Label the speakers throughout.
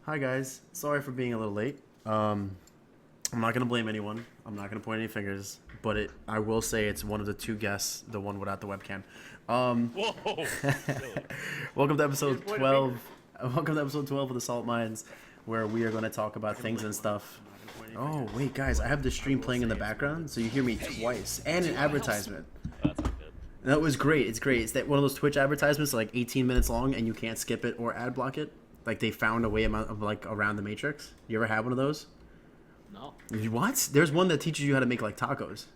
Speaker 1: Hi guys. Sorry for being a little late. I'm not gonna blame anyone. I'm not gonna point any fingers, but I will say it's one of the two guests, the one without the webcam. Um,
Speaker 2: Whoa! Really?
Speaker 1: welcome to
Speaker 3: You
Speaker 1: episode
Speaker 3: just point a
Speaker 1: 12.
Speaker 3: finger.
Speaker 1: Welcome to episode 12 of the Salt Mines, where we are going to talk about things and stuff. Oh wait, guys, I have the stream playing in the background, so you hear me twice, and an advertisement.
Speaker 2: That's not good.
Speaker 1: That was great. It's great. It's that one of those Twitch advertisements, like 18 minutes long, and you can't skip it or ad block it. Like they found a way of like around the Matrix. You ever have one of those?
Speaker 3: No.
Speaker 1: What? There's one that teaches you how to make like tacos.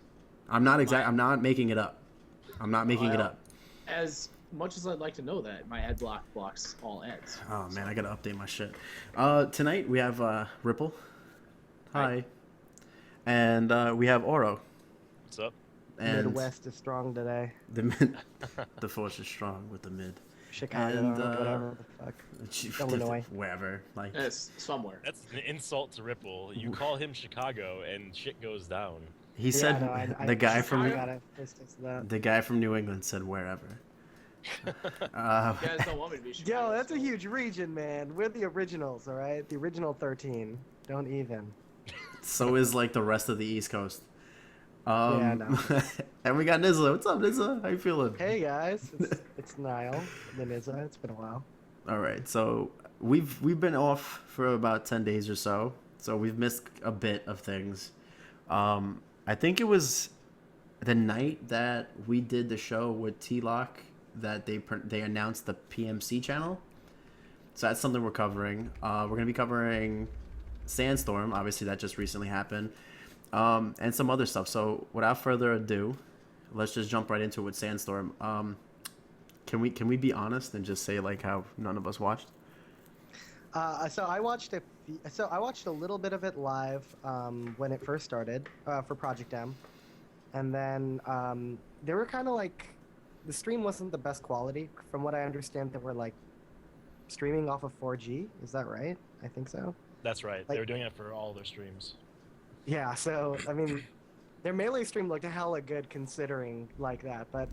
Speaker 1: I'm not making it up. I'm not making it up.
Speaker 3: As much as I'd like to know that, my ad block blocks all ads.
Speaker 1: Oh man, I gotta update my shit. Tonight we have Ripple. Hi. And we have Oro.
Speaker 2: What's up?
Speaker 1: And
Speaker 4: Midwest is strong today.
Speaker 1: the mid, the force is strong with the mid.
Speaker 4: Chicago,
Speaker 1: And,
Speaker 4: whatever the fuck. Illinois.
Speaker 1: Wherever. Like
Speaker 3: It's somewhere.
Speaker 2: That's an insult to Ripple. You call him Chicago, and shit goes down.
Speaker 1: he said, the guy from
Speaker 4: that.
Speaker 1: the guy from New England said wherever.
Speaker 3: You guys don't want me to be Chicago.
Speaker 4: Yo, that's a
Speaker 3: so-
Speaker 4: huge region, man. We're the originals, all right? The original 13. Don't even.
Speaker 1: So is like the rest of the East Coast.
Speaker 4: Yeah, no.
Speaker 1: And we got Nizla. What's up, Nizla? How you feeling?
Speaker 4: Hey guys, it's Niall, the Nizza. It's been a while.
Speaker 1: All right, so we've been off for about 10 days or so, so we've missed a bit of things. I think it was the night that we did the show with T-Lock that they announced the PMC channel. So that's something we're covering. We're gonna be covering Sandstorm, obviously that just recently happened, and some other stuff. So without further ado, let's just jump right into it with Sandstorm. Can we be honest and just say like how none of us watched?
Speaker 4: So I watched a little bit of it live when it first started for Project M, and then they were kind of like the stream wasn't the best quality. From what I understand, they were like streaming off of 4G. Is that right? I think so.
Speaker 2: That's right.
Speaker 4: Like-
Speaker 2: they were doing it for all their streams.
Speaker 4: Yeah. So I mean, their melee stream looked hella good considering like that, but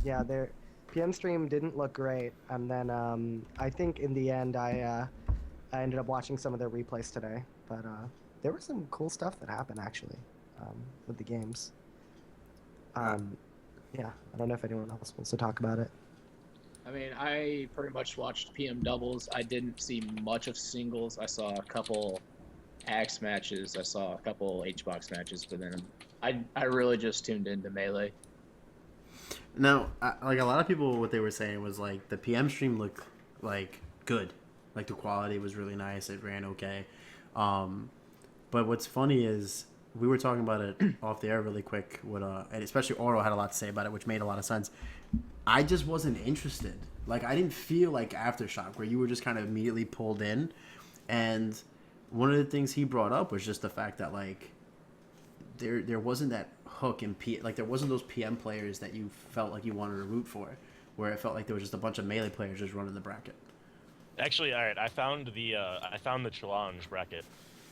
Speaker 4: yeah, their PM stream didn't look great, and then I think in the end I ended up watching some of their replays today, but there was some cool stuff that happened actually with the games. Yeah, I don't know if anyone else wants to talk about it.
Speaker 3: I mean, I pretty much watched PM doubles. I didn't see much of singles. I saw a couple Axe matches. I saw a couple HBox matches, but then I really just tuned into Melee.
Speaker 1: Now, like a lot of people, what they were saying was like the PM stream looked like good, like the quality was really nice. It ran okay, but what's funny is we were talking about it off the air really quick. And especially Oro had a lot to say about it, which made a lot of sense. I just wasn't interested. Like I didn't feel like Aftershock, where you were just kind of immediately pulled in, and one of the things he brought up was just the fact that like there wasn't that hook in like there wasn't those PM players that you felt like you wanted to root for, where it felt like there was just a bunch of melee players just running the bracket.
Speaker 2: Actually, all right. I found the challenge bracket.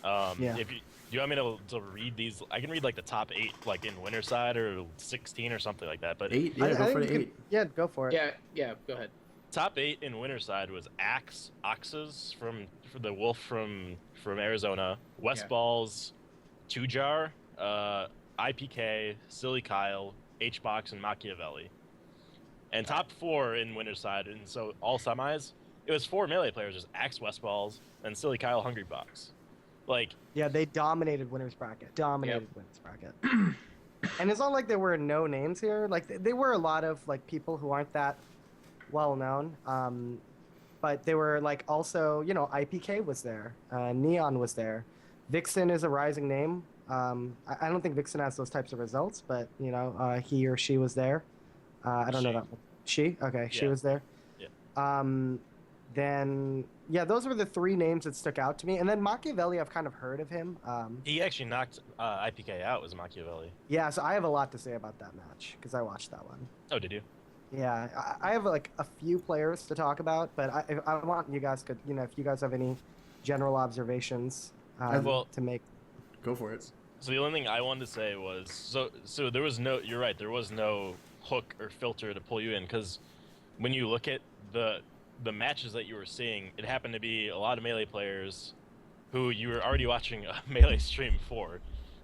Speaker 4: Yeah.
Speaker 2: If you do you want me to read these? I can read like the top 8, like in Winterside or 16 or something like that. But
Speaker 1: 8, yeah, go for the 8.
Speaker 4: Yeah, go for it.
Speaker 3: Yeah, go ahead.
Speaker 2: top 8 in Winterside was Axes from for the Wolf from Arizona, West
Speaker 3: Yeah.
Speaker 2: Balls, Tujar, IPK, Silly Kyle, HBox, and Machiavelli. And top 4 in Winterside, and so all semis, it was 4 melee players: just Axe, West Balls, and Silly Kyle, Hungry Box. Like,
Speaker 4: Yeah, they dominated winners bracket. Winners bracket. And it's not like there were no names here. Like there were a lot of like people who aren't that well known. But they were like also, you know, IPK was there. Neon was there. Vixen is a rising name. I don't think Vixen has those types of results, but you know, he or she was there. I don't know that. She? Okay, she
Speaker 2: Yeah.
Speaker 4: was there.
Speaker 2: Yeah.
Speaker 4: Then yeah, those were the 3 names that stuck out to me. And then Machiavelli, I've kind of heard of him.
Speaker 2: he actually knocked IPK out, was Machiavelli.
Speaker 4: Yeah, so I have a lot to say about that match because I watched that one.
Speaker 2: Oh, did you?
Speaker 4: Yeah, I have like a few players to talk about, but I want you guys could, you know, if you guys have any general observations
Speaker 2: Well-
Speaker 4: to make.
Speaker 1: Go for it.
Speaker 2: So the only thing I wanted to say was, so there was no, you're right, there was no hook or filter to pull you in, because when you look at the matches that you were seeing, it happened to be a lot of Melee players who you were already watching a Melee stream for.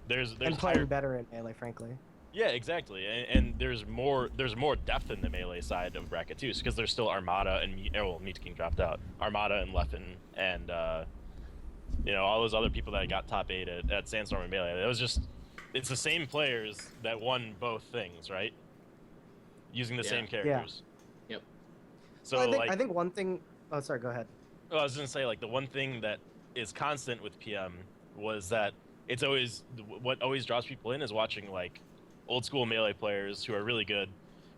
Speaker 2: There's
Speaker 4: And playing better in Melee, frankly.
Speaker 2: Yeah, exactly, and there's more depth in the Melee side of bracket too, because there's still Armada and Meat King dropped out, Armada and Leffen, and all those other people that got top 8 at Sandstorm and Melee. It's the same players that won both things, right? Using the same characters.
Speaker 3: Yep.
Speaker 2: So
Speaker 4: well, I think one thing. Oh, sorry. Go ahead.
Speaker 2: Well, I was gonna say, like, the one thing that is constant with PM was that it's always what always draws people in is watching like old school Melee players who are really good,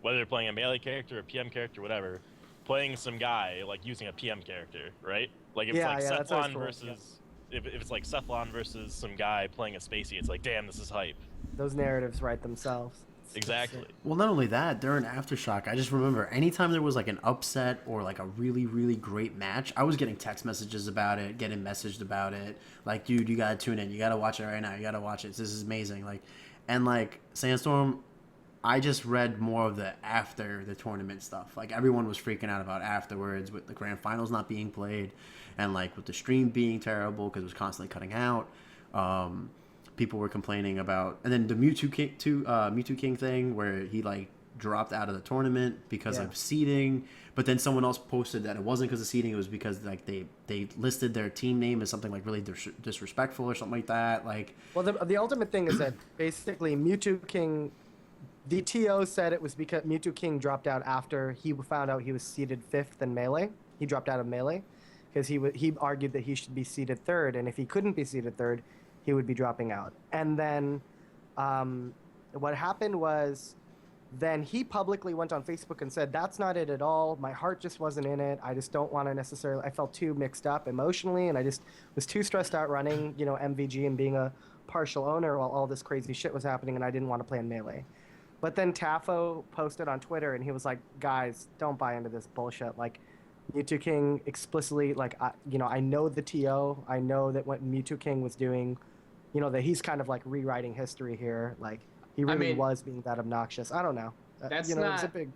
Speaker 2: whether they're playing a Melee character, a PM character, whatever, playing some guy like using a PM character, right? Like if it's like Cephalon versus if it's like Cephalon versus some guy playing a Spacey, it's like, damn, this is hype.
Speaker 4: Those narratives write themselves.
Speaker 2: Exactly.
Speaker 1: Well, not only that, during Aftershock, I just remember anytime there was like an upset or like a really, really great match, I was getting text messages about it, getting messaged about it. Like, dude, you gotta tune in. You gotta watch it right now. You gotta watch it. This is amazing. Like Sandstorm, I just read more of the after the tournament stuff. Like, everyone was freaking out about afterwards with the grand finals not being played, and like with the stream being terrible because it was constantly cutting out. People were complaining about, and then the Mewtwo King thing where he like dropped out of the tournament because of seeding, but then someone else posted that it wasn't because of seeding, it was because like they listed their team name as something like really disrespectful or something like that. Like,
Speaker 4: well, the ultimate thing is that basically Mewtwo King, the TO said it was because Mewtwo King dropped out after he found out he was seeded 5th in Melee. He dropped out of Melee because he argued that he should be seeded 3rd, and if he couldn't be seeded 3rd, he would be dropping out. And then what happened was then he publicly went on Facebook and said, that's not it at all. My heart just wasn't in it. I just don't want to necessarily, I felt too mixed up emotionally, and I just was too stressed out running, MVG and being a partial owner while all this crazy shit was happening, and I didn't want to play in Melee. But then Tafo posted on Twitter, and he was like, guys, don't buy into this bullshit. Like, Mewtwo King explicitly, like, I know the TO. I know that what Mewtwo King was doing, that he's kind of like rewriting history here. Like, he really was being that obnoxious. I don't know.
Speaker 3: That's
Speaker 4: it was a big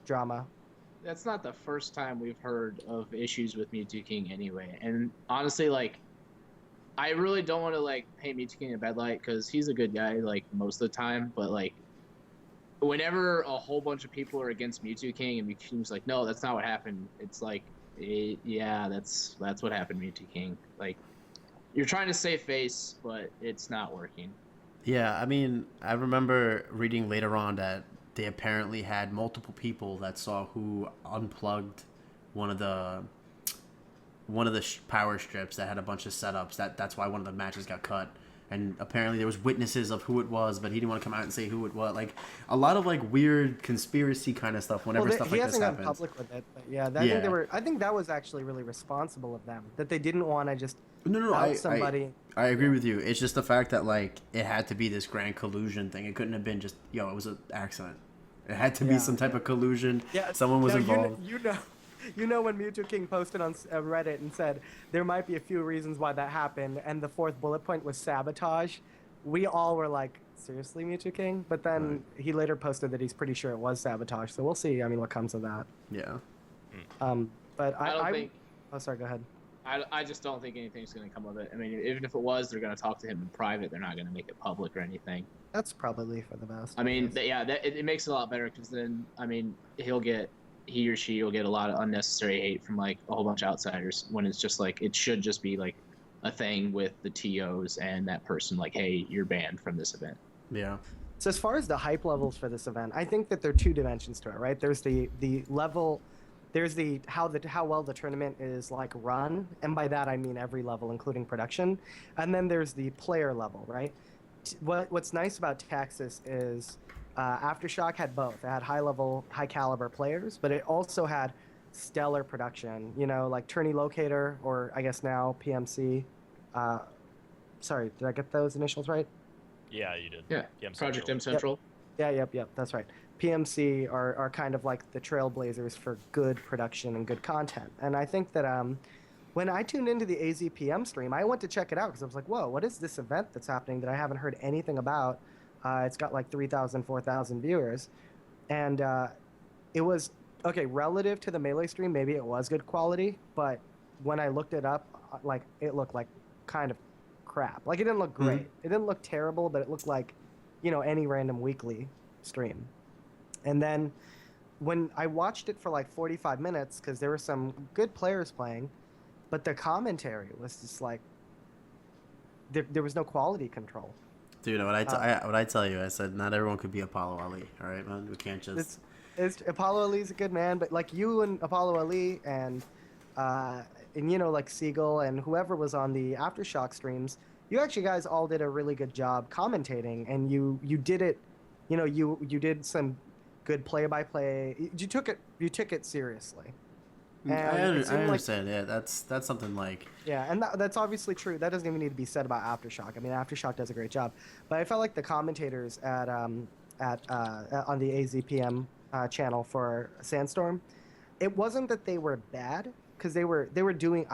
Speaker 4: drama.
Speaker 3: That's not the first time we've heard of issues with Mewtwo King anyway. And honestly, like, I really don't want to like paint Mewtwo King in a bad light because he's a good guy like most of the time. But like, whenever a whole bunch of people are against Mewtwo King and Mewtwo King's like, no, that's not what happened. It's like, yeah, that's what happened, Mewtwo King. Like, you're trying to save face, but it's not working.
Speaker 1: Yeah, I mean, I remember reading later on that they apparently had multiple people that saw who unplugged one of the power strips that had a bunch of setups. That's why one of the matches got cut. And apparently there was witnesses of who it was, but he didn't want to come out and say who it was. Like, a lot of like weird conspiracy kind of stuff whenever stuff like this happens. He hasn't gone public
Speaker 4: with it, but yeah, I think that was actually really responsible of them, that they didn't want to just somebody.
Speaker 1: I agree with you. It's just the fact that like it had to be this grand collusion thing. It couldn't have been just it was an accident. It had to be some type of collusion. Yeah, someone was involved.
Speaker 4: You know when Mewtwo King posted on Reddit and said there might be a few reasons why that happened, and the 4th bullet point was sabotage. We all were like, seriously, Mewtwo King? But then he later posted that he's pretty sure it was sabotage. So we'll see. I mean, what comes of that?
Speaker 1: Yeah.
Speaker 4: But
Speaker 3: I don't think.
Speaker 4: Oh, sorry. Go ahead.
Speaker 3: I just don't think anything's going to come of it. I mean, even if it was, they're going to talk to him in private. They're not going to make it public or anything.
Speaker 4: That's probably for the best.
Speaker 3: I mean, it makes it a lot better because then, I mean, he or she will get a lot of unnecessary hate from like a whole bunch of outsiders when it's just like, it should just be like a thing with the TOs and that person like, hey, you're banned from this event.
Speaker 1: Yeah.
Speaker 4: So as far as the hype levels for this event, I think that there are 2 dimensions to it, right? There's the level, there's how well the tournament is like run, and by that I mean every level, including production, and then there's the player level, right? What's nice about Texas is Aftershock had both. It had high caliber players, but it also had stellar production. Like Tourney Locator, or I guess now PMC. Sorry, did I get those initials right?
Speaker 2: Yeah, you did.
Speaker 3: Yeah. Project M Central.
Speaker 4: Yep. That's right. PMC are kind of like the trailblazers for good production and good content. And I think that when I tuned into the AZPM stream, I went to check it out because I was like, whoa, what is this event that's happening that I haven't heard anything about? It's got like 3,000, 4,000 viewers. And it was okay, relative to the Melee stream, maybe it was good quality, but when I looked it up, like it looked like kind of crap. Like it didn't look great. It didn't look terrible, but it looked like, any random weekly stream. And then when I watched it for like 45 minutes, because there were some good players playing, but the commentary was just like there was no quality control.
Speaker 1: Dude, what I tell you, I said not everyone could be Apollo Ali. All right, man, we can't just.
Speaker 4: It's Apollo Ali's a good man, but like you and Apollo Ali and like Siegel and whoever was on the Aftershock streams, you actually guys all did a really good job commentating, and you did it. You did some good play-by-play. You took it seriously.
Speaker 1: I understand. Yeah, that's something like.
Speaker 4: Yeah, and that's obviously true. That doesn't even need to be said about Aftershock. I mean, Aftershock does a great job, but I felt like the commentators at on the AZPM channel for Sandstorm, it wasn't that they were bad, because they were doing,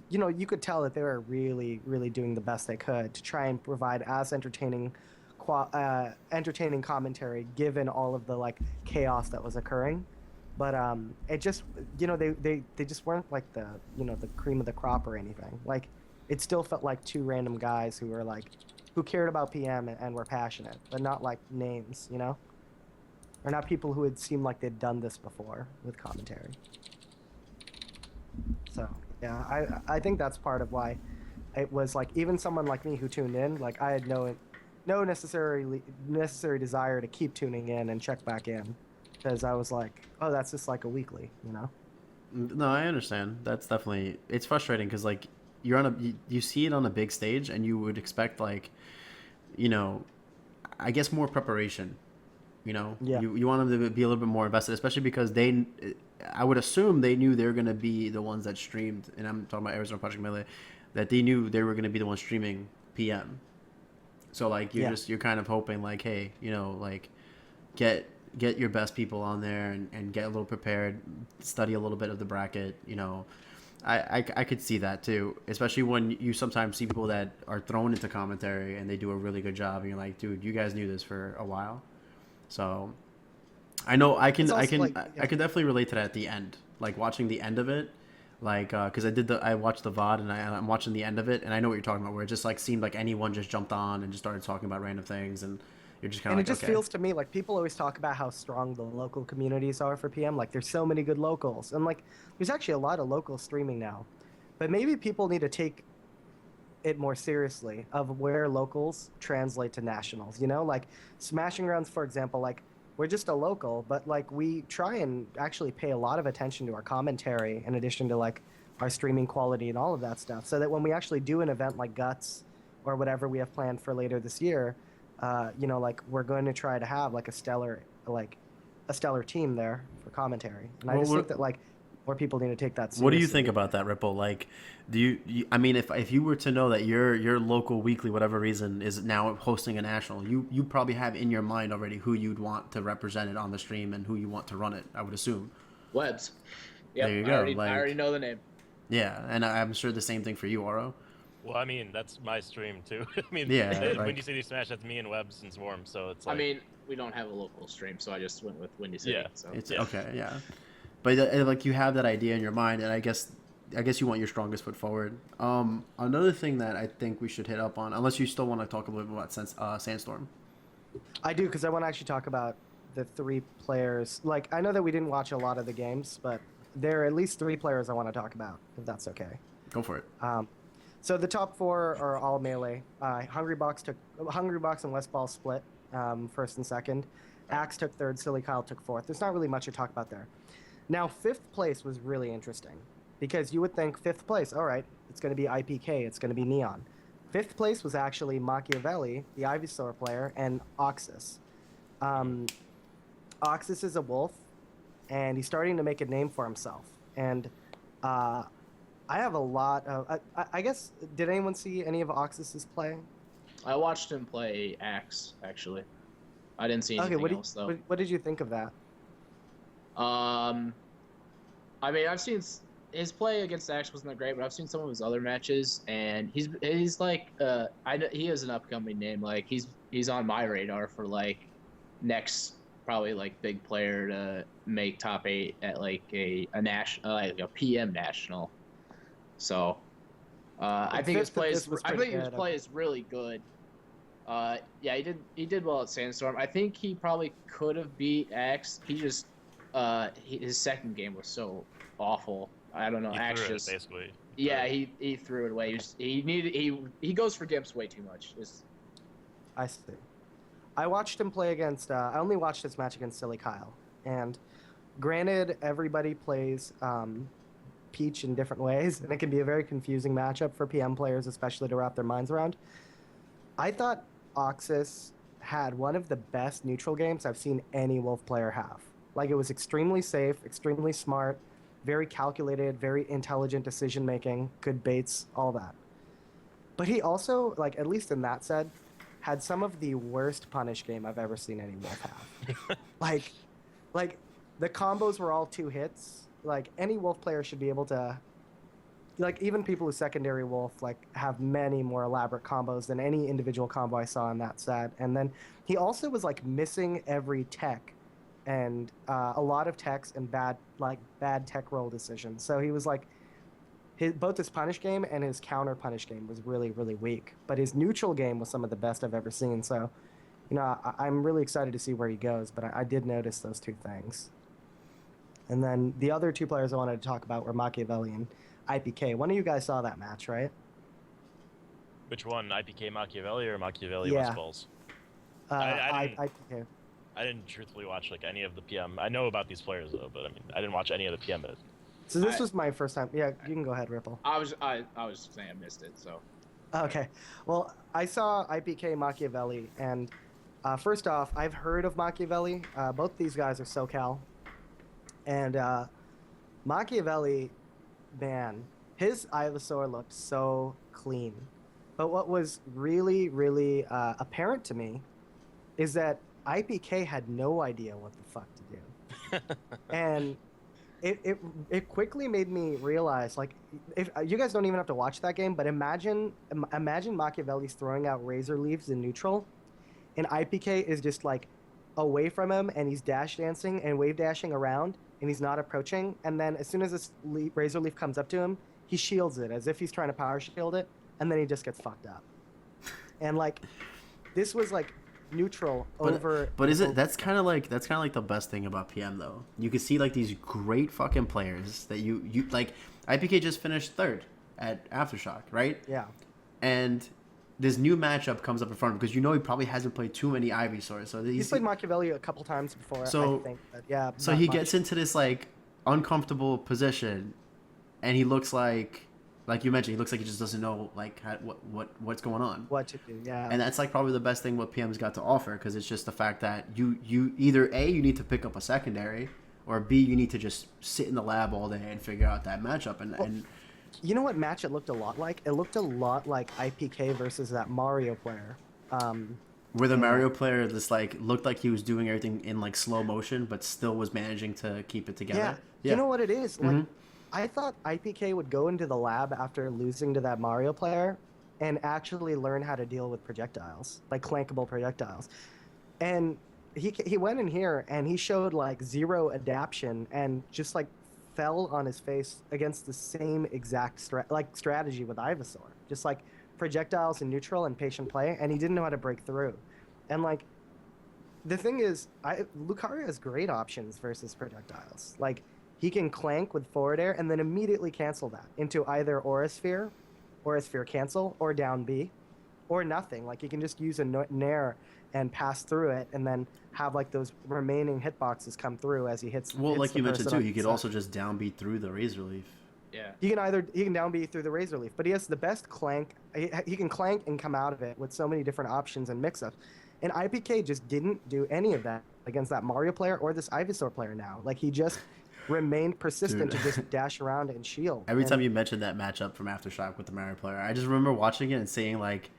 Speaker 4: you could tell that they were really, really doing the best they could to try and provide as entertaining commentary given all of the like chaos that was occurring. But it just, they just weren't like the cream of the crop or anything. Like it still felt like two random guys who cared about PM and were passionate, but not like names, or not people who had seemed like they'd done this before with commentary. So yeah, I think that's part of why it was like, even someone like me who tuned in, like I had no necessary desire to keep tuning in and check back in, because I was like, oh, that's just like a weekly,
Speaker 1: No, I understand. That's definitely, it's frustrating because like you see it on a big stage and you would expect like, I guess more preparation.
Speaker 4: Yeah.
Speaker 1: You want them to be a little bit more invested, especially because I would assume they knew they were going to be the ones that streamed, and I'm talking about Arizona Project Melee, that they knew they were going to be the ones streaming PM. So like you're kind of hoping like, hey, like get your best people on there and get a little prepared, study a little bit of the bracket. I could see that too, especially when you sometimes see people that are thrown into commentary and they do a really good job, and you're like, dude, you guys knew this for a while. So I know I can definitely relate to that at the end, like watching the end of it, like because I watched the VOD and I'm watching the end of it, and I know what you're talking about, where it just like seemed like anyone just jumped on and just started talking about random things, and you're just kind of like,
Speaker 4: it just feels to me like people always talk about how strong the local communities are for PM. Like there's so many good locals, and like there's actually a lot of local streaming now, but maybe people need to take it more seriously of where locals translate to nationals. Like Smashing Grounds, for example, like we're just a local, but like we try and actually pay a lot of attention to our commentary in addition to like our streaming quality and all of that stuff, so that when we actually do an event like Guts or whatever we have planned for later this year, like we're going to try to have like a stellar team there for commentary. And I just think that like more people need to take that seriously.
Speaker 1: What do you think about that, Ripple? Like, do you I mean, if you were to know that your local weekly, whatever reason, is now hosting a national, you probably have in your mind already who you'd want to represent it on the stream and who you want to run it, I would assume.
Speaker 3: Webs. Yep,
Speaker 1: there you go.
Speaker 3: I already know the name.
Speaker 1: Yeah, and I'm sure the same thing for you, Oro.
Speaker 2: Well, I mean, that's my stream too. I mean,
Speaker 1: yeah,
Speaker 2: Windy City Smash, that's me and Webbs and Swarm, so it's like...
Speaker 3: I mean, we don't have a local stream, so I just went with Windy City.
Speaker 2: Yeah.
Speaker 3: So.
Speaker 1: It's okay, yeah. But like you have that idea in your mind, and I guess you want your strongest foot forward. Another thing that I think we should hit up on, unless you still want to talk a little bit about Sandstorm.
Speaker 4: I do, because I want to actually talk about the three players. Like, I know that we didn't watch a lot of the games, but there are at least three players I want to talk about, if that's okay.
Speaker 1: Go for it.
Speaker 4: So the top four are all Melee. Hungrybox and Westball split first and second. Axe took third. Silly Kyle took fourth. There's not really much to talk about there. Now, fifth place was really interesting, because you would think fifth place, all right, it's going to be IPK, it's going to be Neon. Fifth place was actually Machiavelli, the Ivysaur player, and Oxus. Oxus is a wolf, and he's starting to make a name for himself. And I have a lot of... I guess, did anyone see any of Oxus's play?
Speaker 3: I watched him play Axe, actually. I didn't see anything else, though.
Speaker 4: What did you think of that?
Speaker 3: I mean, I've seen his play against Axe wasn't that great, but I've seen some of his other matches, and he's like, he is an upcoming name. Like he's on my radar for like next probably like big player to make top 8 at like a national, like a PM national. So I think his play is really good. Yeah, he did well at Sandstorm. I think he probably could have beat Axe. He just his second game was so awful. I don't know.
Speaker 2: He
Speaker 3: Axe
Speaker 2: threw it,
Speaker 3: just
Speaker 2: basically.
Speaker 3: yeah, he threw it away. He goes for Gimps way too much.
Speaker 4: I see. I watched him play against. I only watched his match against Silly Kyle, and granted, everybody plays Peach in different ways, and it can be a very confusing matchup for PM players, especially to wrap their minds around. I thought Oxus had one of the best neutral games I've seen any Wolf player have. Like, it was extremely safe, extremely smart, very calculated, very intelligent decision making, good baits, all that. But he also, like, at least in that set, had some of the worst punish game I've ever seen any Wolf have. like the combos were all 2 hits. Like, any Wolf player should be able to, like, even people who secondary Wolf, like, have many more elaborate combos than any individual combo I saw in that set. And then he also was, like, missing every tech and a lot of techs and bad tech roll decisions. So he was, like, both his punish game and his counter punish game was really, really weak. But his neutral game was some of the best I've ever seen. So, you know, I'm really excited to see where he goes. But I did notice those 2 things. And then the other 2 players I wanted to talk about were Machiavelli and IPK. One of you guys saw that match, right?
Speaker 2: Which one? IPK Machiavelli or Machiavelli
Speaker 4: Yeah.
Speaker 2: West Balls?
Speaker 4: IPK.
Speaker 2: I didn't truthfully watch like any of the PM. I know about these players though, but I mean, I didn't watch any of the PM.
Speaker 4: So this was my first time. Yeah, you can go ahead, Ripple.
Speaker 3: I was saying I missed it. So
Speaker 4: Okay. Well, I saw IPK Machiavelli, and first off, I've heard of Machiavelli. Both these guys are SoCal. And Machiavelli, man, his Ivysaur looked so clean. But what was really, really apparent to me is that IPK had no idea what the fuck to do. And it quickly made me realize, like, if you guys don't even have to watch that game, but imagine Machiavelli's throwing out Razor Leaves in neutral, and IPK is just like away from him, and he's dash dancing and wave dashing around, and he's not approaching, and then as soon as this Razor Leaf comes up to him, he shields it as if he's trying to power shield it, and then he just gets fucked up. And like, this was like neutral over.
Speaker 1: But is it? That's kind of like the best thing about PM though. You can see like these great fucking players that you like. IPK just finished 3rd at Aftershock, right?
Speaker 4: Yeah.
Speaker 1: And this new matchup comes up in front of him because you know he probably hasn't played too many Ivysaurs. So
Speaker 4: he's played Machiavelli a couple times before.
Speaker 1: So
Speaker 4: I think, but yeah.
Speaker 1: So he gets into this like uncomfortable position, and he looks like you mentioned, he looks like he just doesn't know like what's going on.
Speaker 4: What to do, yeah.
Speaker 1: And that's like probably the best thing what PM's got to offer, because it's just the fact that you either A, you need to pick up a secondary, or B, you need to just sit in the lab all day and figure out that matchup. And
Speaker 4: you know what match it looked a lot like? It looked a lot like IPK versus that Mario player.
Speaker 1: Where the Mario player just like looked like he was doing everything in like slow motion, but still was managing to keep it together.
Speaker 4: Yeah. You know what it is? Like, I thought IPK would go into the lab after losing to that Mario player and actually learn how to deal with projectiles, like clankable projectiles. And he went in here and he showed like 0 adaptation and just like fell on his face against the same exact strategy with Ivysaur. Just like projectiles in neutral and patient play, and he didn't know how to break through. And like, the thing is, Lucario has great options versus projectiles. Like, he can clank with forward air and then immediately cancel that into either Aura Sphere cancel, or down B, or nothing. Like, he can just use a Nair and pass through it, and then have like those remaining hitboxes come through as he hits.
Speaker 1: Well, like you mentioned too, he could also just down B through the Razor Leaf.
Speaker 3: yeah.
Speaker 4: He can down B through the Razor Leaf, but he has the best clank. He can clank and come out of it with so many different options and mix-ups. And IPK just didn't do any of that against that Mario player or this Ivysaur player now. Like, he just remained persistent to just dash around and shield.
Speaker 1: Every time you mentioned that matchup from Aftershock with the Mario player, I just remember watching it and saying like,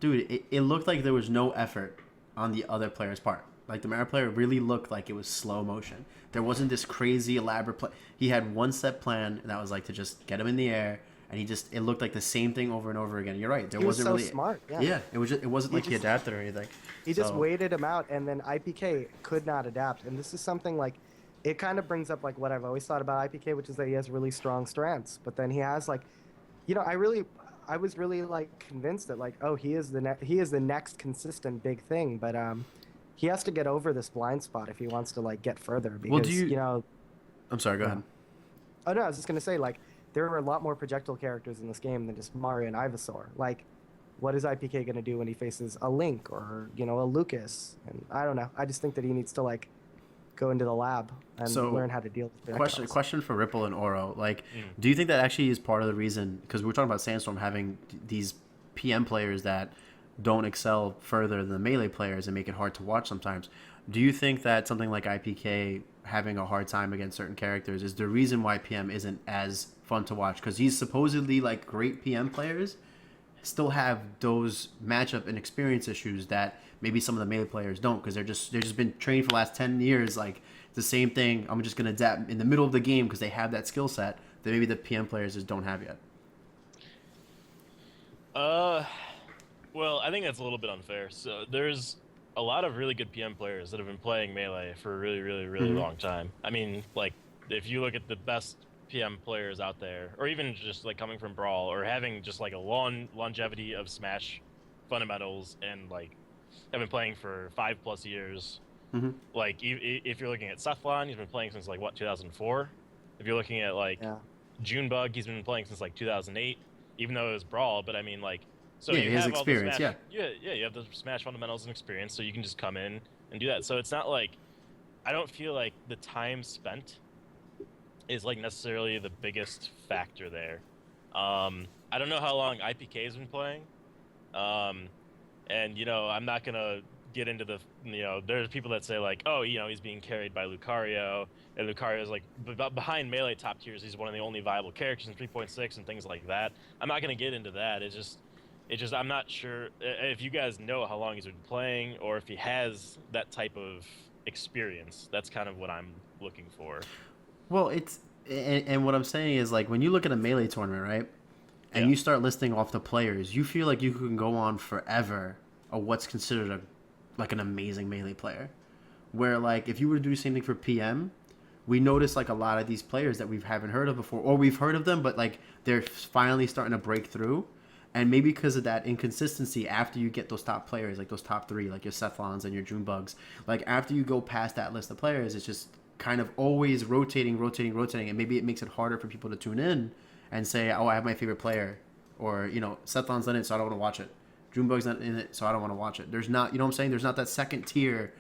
Speaker 1: dude, it looked like there was no effort on the other player's part. Like, the Mario player really looked like it was slow motion. There wasn't this crazy elaborate play. He had one set plan, and that was like to just get him in the air and it looked like the same thing over and over again. You're right. There
Speaker 4: He was
Speaker 1: wasn't
Speaker 4: so
Speaker 1: really
Speaker 4: smart. Yeah.
Speaker 1: Yeah, it wasn't
Speaker 4: He
Speaker 1: like he
Speaker 4: just-
Speaker 1: adapted or anything.
Speaker 4: He just
Speaker 1: So-
Speaker 4: waited him out, and then IPK could not adapt. And this is something like, it kind of brings up like what I've always thought about IPK, which is that he has really strong strengths. But then he has like, I was really like convinced that like, oh, he is the next consistent big thing. But he has to get over this blind spot if he wants to like get further. Because
Speaker 1: Well, do you-
Speaker 4: you know,
Speaker 1: I'm sorry. Go
Speaker 4: Yeah.
Speaker 1: ahead.
Speaker 4: oh no, I was just gonna say like there are a lot more projectile characters in this game than just Mario and Ivysaur. Like, what is IPK gonna do when he faces a Link or a Lucas? And I don't know. I just think that he needs to like go into the lab and
Speaker 1: So,
Speaker 4: learn how to deal with projectiles.
Speaker 1: Question for Ripple and Oro. Like,
Speaker 2: Mm.
Speaker 1: do you think that actually is part of the reason? Because we were talking about Sandstorm having these PM players that don't excel further than the melee players and make it hard to watch sometimes. Do you think that something like IPK having a hard time against certain characters is the reason why PM isn't as fun to watch? Because he's supposedly like great PM players still have those matchup and experience issues that maybe some of the melee players don't, because they've just been trained for the last 10 years like the same thing. I'm just going to adapt in the middle of the game because they have that skill set that maybe the PM players just don't have yet.
Speaker 2: Well, I think that's a little bit unfair. So there's a lot of really good PM players that have been playing Melee for a really, really, really
Speaker 1: Mhm.
Speaker 2: long time. I mean, like, if you look at the best PM players out there, or even just like coming from Brawl, or having just like a long longevity of Smash fundamentals, and like have been playing for 5+ years.
Speaker 1: Mhm.
Speaker 2: Like, if you're looking at Cephalon, he's been playing since like what, 2004. If you're looking at like
Speaker 4: Yeah.
Speaker 2: Junebug, he's been playing since like 2008, even though it was Brawl. But I mean, like, so
Speaker 1: Yeah,
Speaker 2: you
Speaker 1: his
Speaker 2: have all the
Speaker 1: experience,
Speaker 2: Smash, yeah, you have the Smash fundamentals and experience, so you can just come in and do that. So it's not like, I don't feel like the time spent is like necessarily the biggest factor there. I don't know how long IPK has been playing, and I'm not gonna get into the there's people that say like, oh, he's being carried by Lucario, and Lucario's like behind Melee top tiers, he's one of the only viable characters in 3.6 and things like that. I'm not gonna get into that. It's just I'm not sure if you guys know how long he's been playing, or if he has that type of experience. That's kind of what I'm looking for.
Speaker 1: Well, and what I'm saying is, like, when you look at a Melee tournament, right, and
Speaker 2: Yeah.
Speaker 1: you start listing off the players, you feel like you can go on forever of what's considered an amazing Melee player. Where, like, if you were to do the same thing for PM, we notice like a lot of these players that we haven't heard of before, or we've heard of them, but like they're finally starting to break through. And maybe because of that inconsistency, after you get those top players, like those top three, like your Cephalons and your Junebugs, like after you go past that list of players, it's just kind of always rotating, and maybe it makes it harder for people to tune in and say, oh, I have my favorite player, or Cephalon's in it, so I don't want to watch it. Junebug's not in it, so I don't want to watch it. There's not, you know what I'm saying? There's not that second tier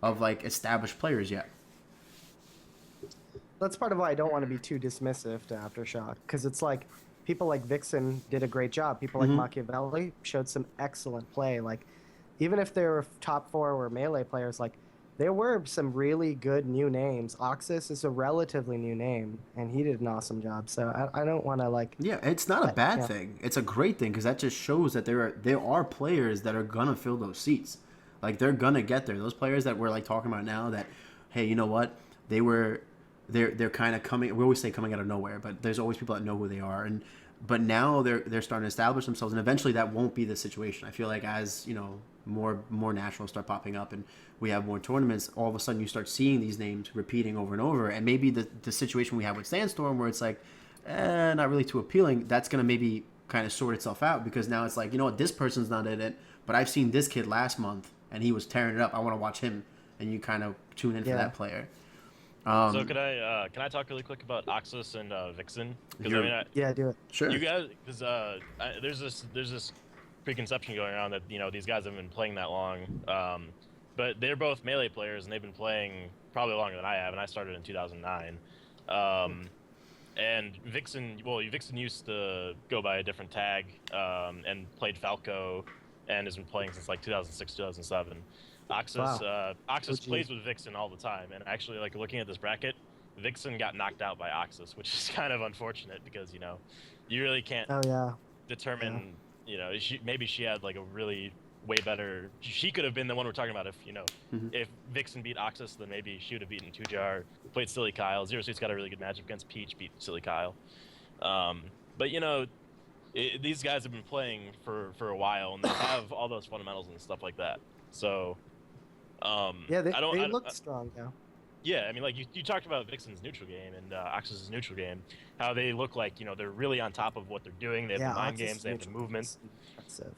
Speaker 1: of like established players yet.
Speaker 4: That's part of why I don't want to be too dismissive to Aftershock, because it's like people like Vixen did a great job. People like
Speaker 1: Mhm.
Speaker 4: Machiavelli showed some excellent play. Like, even if they were top 4 were Melee players, like there were some really good new names. Oxus is a relatively new name, and he did an awesome job. So I don't want to like.
Speaker 1: Yeah, it's not a bad
Speaker 4: Yeah.
Speaker 1: thing. It's a great thing because that just shows that there are players that are gonna fill those seats. Like they're gonna get there. Those players that we're like talking about now, that hey, you know what? They're kind of coming. We always say coming out of nowhere, but there's always people that know who they are. But now they're starting to establish themselves, and eventually that won't be the situation. I feel like as more nationals start popping up and we have more tournaments, all of a sudden you start seeing these names repeating over and over. And maybe the situation we have with Sandstorm, where it's like, not really too appealing, that's going to maybe kind of sort itself out, because now it's like, you know what, this person's not in it, but I've seen this kid last month and he was tearing it up. I want to watch him. And you kind of tune in for
Speaker 4: Yeah.
Speaker 1: that player.
Speaker 2: So can I talk really quick about Oxus and Vixen? Because I
Speaker 1: You're-
Speaker 2: mean,
Speaker 4: Yeah, do it.
Speaker 1: Sure.
Speaker 2: you guys, because there's this preconception going around that these guys haven't been playing that long, but they're both Melee players and they've been playing probably longer than I have, and I started in 2009. And Vixen used to go by a different tag and played Falco, and has been playing since like 2006, 2007. Oxus
Speaker 4: Wow.
Speaker 2: Oxus
Speaker 4: OG.
Speaker 2: plays with Vixen all the time, and actually, like, looking at this bracket, Vixen got knocked out by Oxus, which is kind of unfortunate because you really can't
Speaker 4: Oh yeah.
Speaker 2: determine. Maybe she had like a really way better. She could have been the one we're talking about if
Speaker 1: Mhm.
Speaker 2: if Vixen beat Oxus, then maybe she would have beaten Tujar. Played Silly Kyle. Zero Suit's got a really good matchup against Peach. Beat Silly Kyle. But these guys have been playing for a while, and they have all those fundamentals and stuff like that. So,
Speaker 4: Yeah,
Speaker 2: I don't.
Speaker 4: they look strong now.
Speaker 2: Yeah, I mean, like you talked about Vixen's neutral game and Oxus's neutral game, how they look like they're really on top of what they're doing. They have the mind
Speaker 4: Oxus
Speaker 2: games, they have the
Speaker 4: neutral
Speaker 2: movement,
Speaker 4: is impressive.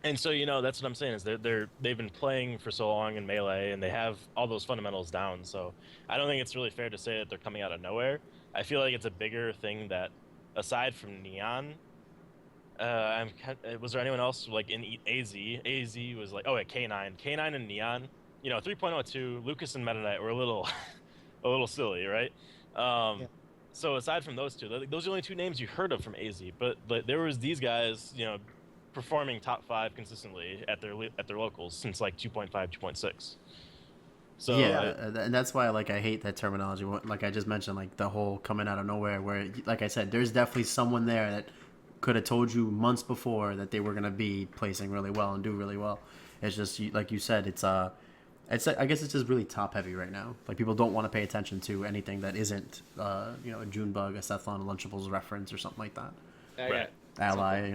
Speaker 2: and so that's what I'm saying is they've been playing for so long in Melee, and they have all those fundamentals down. So I don't think it's really fair to say that they're coming out of nowhere. I feel like it's a bigger thing that, aside from Neon, was there anyone else like in AZ? AZ was like, oh yeah, K9 and Neon. 3.02, Lucas and Meta Knight were a little silly, right?
Speaker 4: Yeah.
Speaker 2: So aside from those two, those are the only two names you heard of from AZ. But there was these guys, performing top 5 consistently at their locals since like 2.5, 2.6. So
Speaker 1: yeah, and that's why like I hate that terminology. Like I just mentioned, like the whole coming out of nowhere. Where, like I said, there's definitely someone there that could have told you months before that they were gonna be placing really well and do really well. It's just like you said, it's I guess it's just really top heavy right now. Like people don't want to pay attention to anything that isn't a Junebug, a Cephalon, a Lunchables reference or something like that.
Speaker 2: Right.
Speaker 1: Ally,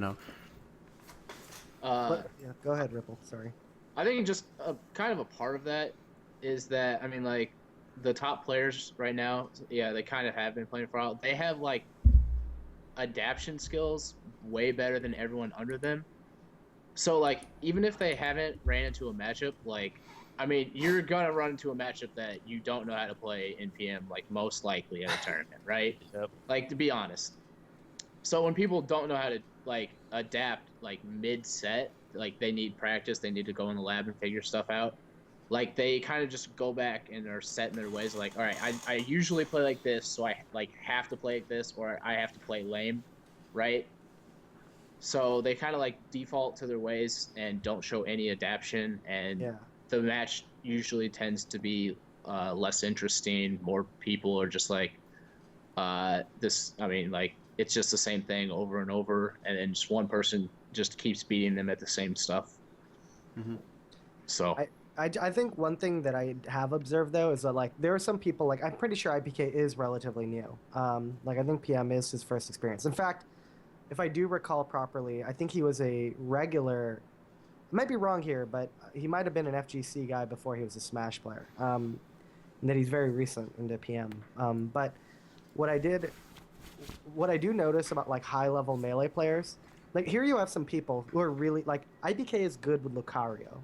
Speaker 4: But, yeah, go ahead, Ripple. Sorry.
Speaker 3: I think just kind of a part of that is that, I mean, like, the top players right now, yeah, they kind of have been playing for a while. They have, like, adaptation skills way better than everyone under them. So, like, even if they haven't ran into a matchup, like, I mean, you're going to run into a matchup that you don't know how to play in PM, like, most likely at a tournament, right?
Speaker 2: Yep.
Speaker 3: Like, to be honest. So when people don't know how to, like, adapt, like, mid-set, like, they need practice, they need to go in the lab and figure stuff out, like, they kind of just go back and are set in their ways, like, all right, I usually play like this, so I, like, have to play like this, or I have to play lame, right? So they kind of, like, default to their ways and don't show any adaptation, and
Speaker 4: Yeah.
Speaker 3: the match usually tends to be less interesting. More people are just like, it's just the same thing over and over, and then just one person just keeps beating them at the same stuff.
Speaker 1: Mhm.
Speaker 3: So
Speaker 4: I think one thing that I have observed though is that like there are some people like I'm pretty sure IPK is relatively new. Like I think PM is his first experience. In fact, if I do recall properly, I think he was a regular. I might be wrong here, but he might have been an FGC guy before he was a Smash player. And that he's very recent into PM. But what I do notice about like high level Melee players, like here you have some people who are really like IPK is good with Lucario.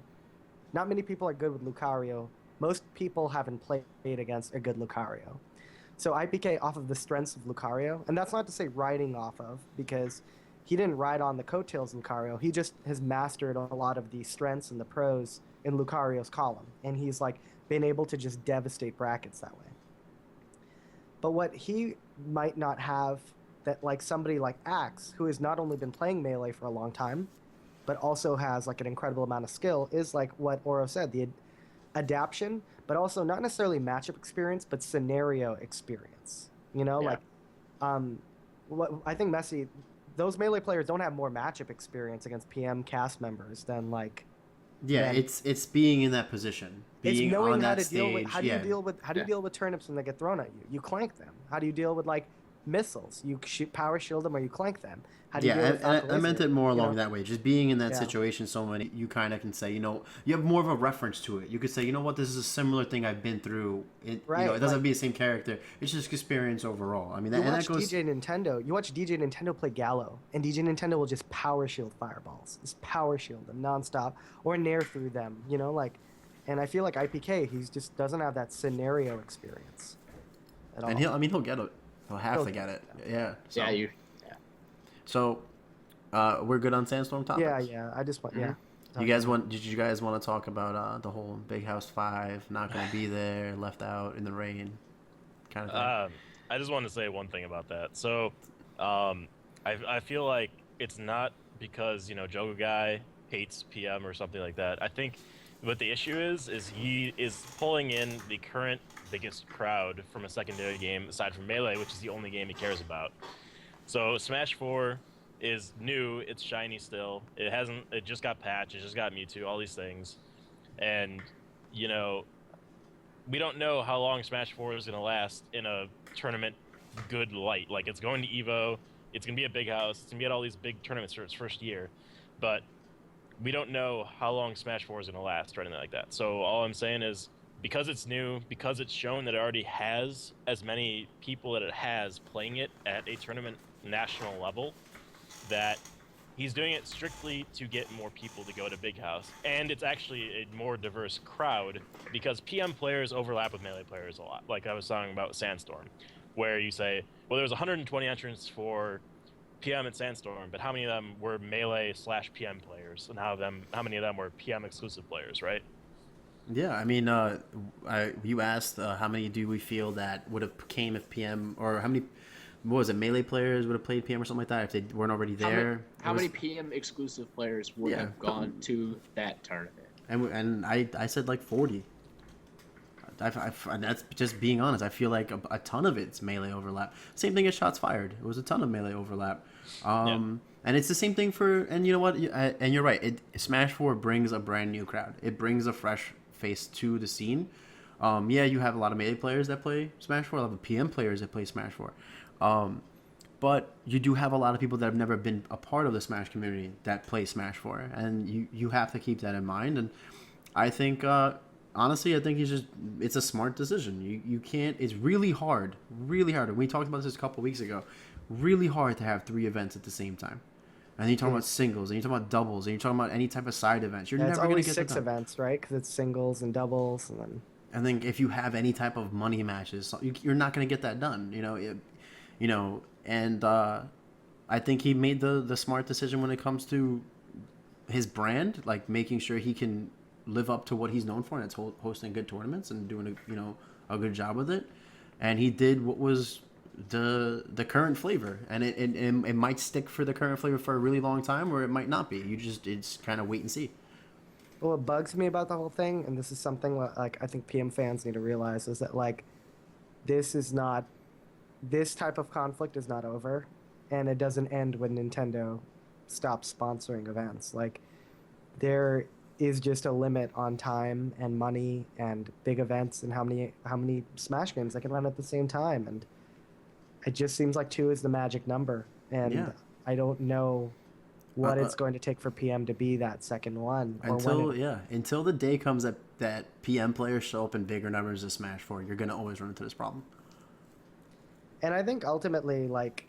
Speaker 4: Not many people are good with Lucario. Most people haven't played against a good Lucario. So IPK off of the strengths of Lucario, and that's not to say riding off of, because he didn't ride on the coattails of Lucario. He just has mastered a lot of the strengths and the pros in Lucario's column, and he's like been able to just devastate brackets that way. But what he might not have that like somebody like Axe, who has not only been playing Melee for a long time, but also has like an incredible amount of skill, is like what Oro said, the adaptation, but also not necessarily matchup experience, but scenario experience.
Speaker 3: Yeah.
Speaker 4: What I think Messi, those Melee players don't have more matchup experience against PM cast members than like.
Speaker 1: Yeah,
Speaker 4: than,
Speaker 1: it's being in that position,
Speaker 4: it's
Speaker 1: being
Speaker 4: knowing
Speaker 1: on
Speaker 4: how
Speaker 1: that
Speaker 4: to
Speaker 1: stage.
Speaker 4: deal with how do
Speaker 1: yeah.
Speaker 4: you deal with turnips when they get thrown at you? You clank them. How do you deal with like missiles? You power shield them or you clank them. How do you deal with
Speaker 1: I meant it more along
Speaker 4: know?
Speaker 1: that way. Just being in that
Speaker 4: Yeah.
Speaker 1: situation, so many you kind of can say, you have more of a reference to it. You could say, you know what, this is a similar thing I've been through. It
Speaker 4: Right,
Speaker 1: doesn't have to be the same character. It's just experience overall. I mean,
Speaker 4: You
Speaker 1: that
Speaker 4: watch
Speaker 1: goes.
Speaker 4: DJ Nintendo. You watch DJ Nintendo play Gallo, and DJ Nintendo will just power shield fireballs, just power shield them nonstop, or nair through them. And I feel like IPK, he just doesn't have that scenario experience at all.
Speaker 1: And he'll get it. He'll have
Speaker 4: He'll
Speaker 1: to get it. Yeah. So,
Speaker 3: yeah,
Speaker 1: So, we're good on Sandstorm topics.
Speaker 4: Yeah. I just want
Speaker 3: Mhm.
Speaker 1: Did you guys want to talk about the whole Big House 5 not going to be there, left out in the rain, kind of thing?
Speaker 2: I just wanted to say one thing about that. So, I feel like it's not because Jogo Guy hates PM or something like that. I think what the issue is he is pulling in the current biggest crowd from a secondary game aside from Melee, which is the only game he cares about. So Smash 4 is new, it's shiny still. It just got patched, it just got Mewtwo, all these things. And we don't know how long Smash 4 is going to last in a tournament good light. Like, it's going to EVO, It's gonna be a big house. It's gonna be at all these big tournaments for its first year, but we don't know how long Smash 4 is gonna last or anything like that. So all I'm saying is, because it's new, because it's shown that it already has as many people that it has playing it at a tournament national level, that he's doing it strictly to get more people to go to Big House. And it's actually a more diverse crowd because PM players overlap with Melee players a lot. Like I was talking about Sandstorm, where you say, well, there's 120 entrants for PM and Sandstorm, but how many of them were Melee/PM players, and how many of them were PM exclusive players, right?
Speaker 1: Yeah, I mean, you asked how many do we feel that would have came if PM, or how many, what was it, Melee players would have played PM or something like that if they weren't already there.
Speaker 3: How many PM exclusive players would have gone to that tournament?
Speaker 1: And I said like 40. And that's just being honest. I feel like a ton of it's Melee overlap. Same thing as Shots Fired. It was a ton of Melee overlap. And it's the same thing for, and you know what? And you're right. Smash 4 brings a brand new crowd. It brings a fresh face to the scene. Yeah, you have a lot of Melee players that play Smash 4. A lot of PM players that play Smash 4. But you do have a lot of people that have never been a part of the Smash community that play Smash 4. And you have to keep that in mind. And I think, honestly, I think it's a smart decision. You can't, it's really hard. We talked about this a couple weeks ago. Really hard to have 3 events at the same time. And you're talking about singles, and you're talking about doubles, and you're talking about any type of side events. You're never going to get
Speaker 4: 6 events, right? Because it's singles and doubles, and then.
Speaker 1: I think if you have any type of money matches, you're not going to get that done. And I think he made the smart decision when it comes to his brand, like making sure he can live up to what he's known for, and it's hosting good tournaments and doing a good job with it. And he did what was the current flavor, and it might stick for the current flavor for a really long time, or it might not be. It's kind of wait and see.
Speaker 4: Well, what bugs me about the whole thing, and this is something like I think PM fans need to realize, is that like this type of conflict is not over, and it doesn't end when Nintendo stops sponsoring events. Like there is just a limit on time and money and big events and how many Smash games they can run at the same time, and it just seems like 2 is the magic number, and I don't know what it's going to take for PM to be that second one.
Speaker 1: Until the day comes that PM players show up in bigger numbers as Smash 4, you're going to always run into this problem.
Speaker 4: And I think ultimately, like,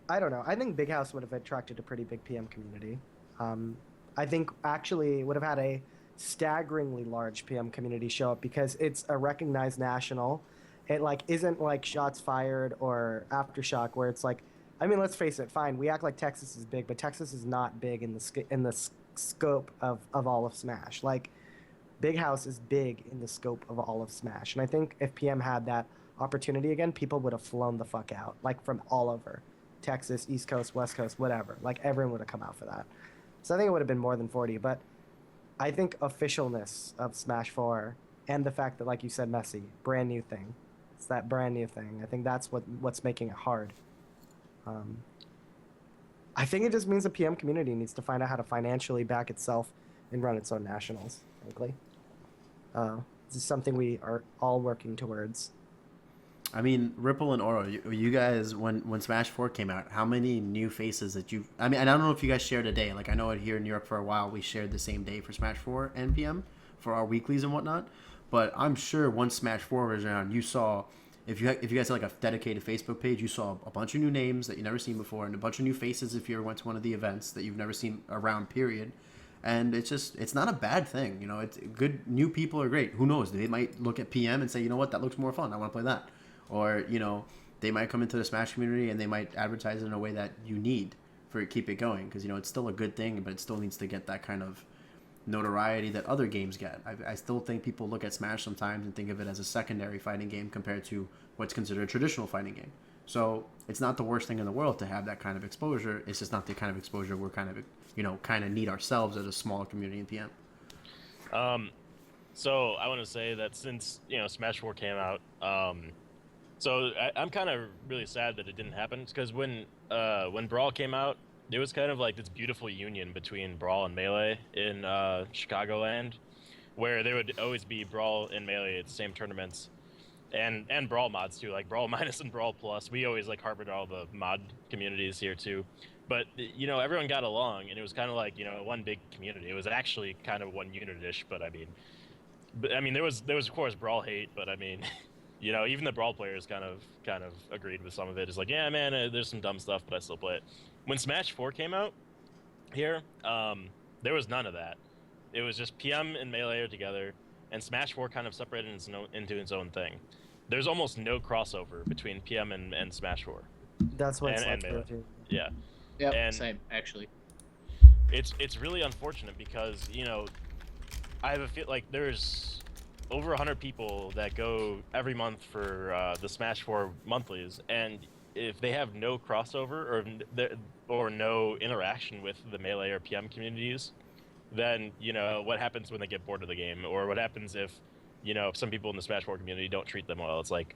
Speaker 4: I don't know. I think Big House would have attracted a pretty big PM community. I think actually it would have had a staggeringly large PM community show up because it's a recognized national. It like isn't like Shots Fired or Aftershock where it's like, I mean, let's face it. Fine, we act like Texas is big, but Texas is not big in the scope of all of Smash. Like, Big House is big in the scope of all of Smash, and I think if PM had that opportunity again, people would have flown the fuck out, like from all over, Texas, East Coast, West Coast, whatever. Like everyone would have come out for that. So I think it would have been more than 40, but I think officialness of Smash 4 and the fact that, like you said, Messi, brand new thing. It's that brand new thing. I think that's what's making it hard. I think it just means the PM community needs to find out how to financially back itself and run its own nationals, frankly. This is something we are all working towards.
Speaker 1: I mean, Ripple and Oro, you guys, when Smash 4 came out, how many new faces that you... I mean, I don't know if you guys shared a day. Like, I know here in Europe for a while, we shared the same day for Smash 4 and PM for our weeklies and whatnot. But I'm sure once Smash 4 was around, you saw... If you guys had like a dedicated Facebook page, you saw a bunch of new names that you never seen before, and a bunch of new faces if you ever went to one of the events that you've never seen around. Period. And it's not a bad thing. It's good. New people are great. Who knows? They might look at PM and say, you know what, that looks more fun. I want to play that. Or they might come into the Smash community and they might advertise it in a way that you need for keep it going, because it's still a good thing, but it still needs to get that kind of notoriety that other games get. I still think people look at Smash sometimes and think of it as a secondary fighting game compared to what's considered a traditional fighting game. So it's not the worst thing in the world to have that kind of exposure. It's just not the kind of exposure we're kind of need ourselves as a smaller community in PM.
Speaker 2: So I want to say that since Smash 4 came out, so I'm kind of really sad that it didn't happen, because when Brawl came out, there was kind of like this beautiful union between Brawl and Melee in Chicagoland, where there would always be Brawl and Melee at the same tournaments. and Brawl mods too, like Brawl Minus and Brawl Plus. We always like harbored all the mod communities here too. But everyone got along, and it was kind of like one big community. It was actually kind of one unit-ish, but I mean, there was of course Brawl hate, but I mean, even the Brawl players kind of agreed with some of it. It's like, yeah, man, there's some dumb stuff, but I still play it. When Smash 4 came out here, there was none of that. It was just PM and Melee are together, and Smash 4 kind of separated into its own thing. There's almost no crossover between PM and Smash 4.
Speaker 4: That's what it's
Speaker 2: And
Speaker 4: like
Speaker 2: Melee.
Speaker 4: too.
Speaker 2: Yeah.
Speaker 3: Yeah,
Speaker 2: And-
Speaker 3: same actually.
Speaker 2: It's really unfortunate because I have a feel like there's over 100 people that go every month for the Smash 4 monthlies, and if they have no crossover or no interaction with the Melee or PM communities, then what happens when they get bored of the game, or what happens if some people in the Smash 4 community don't treat them well? It's like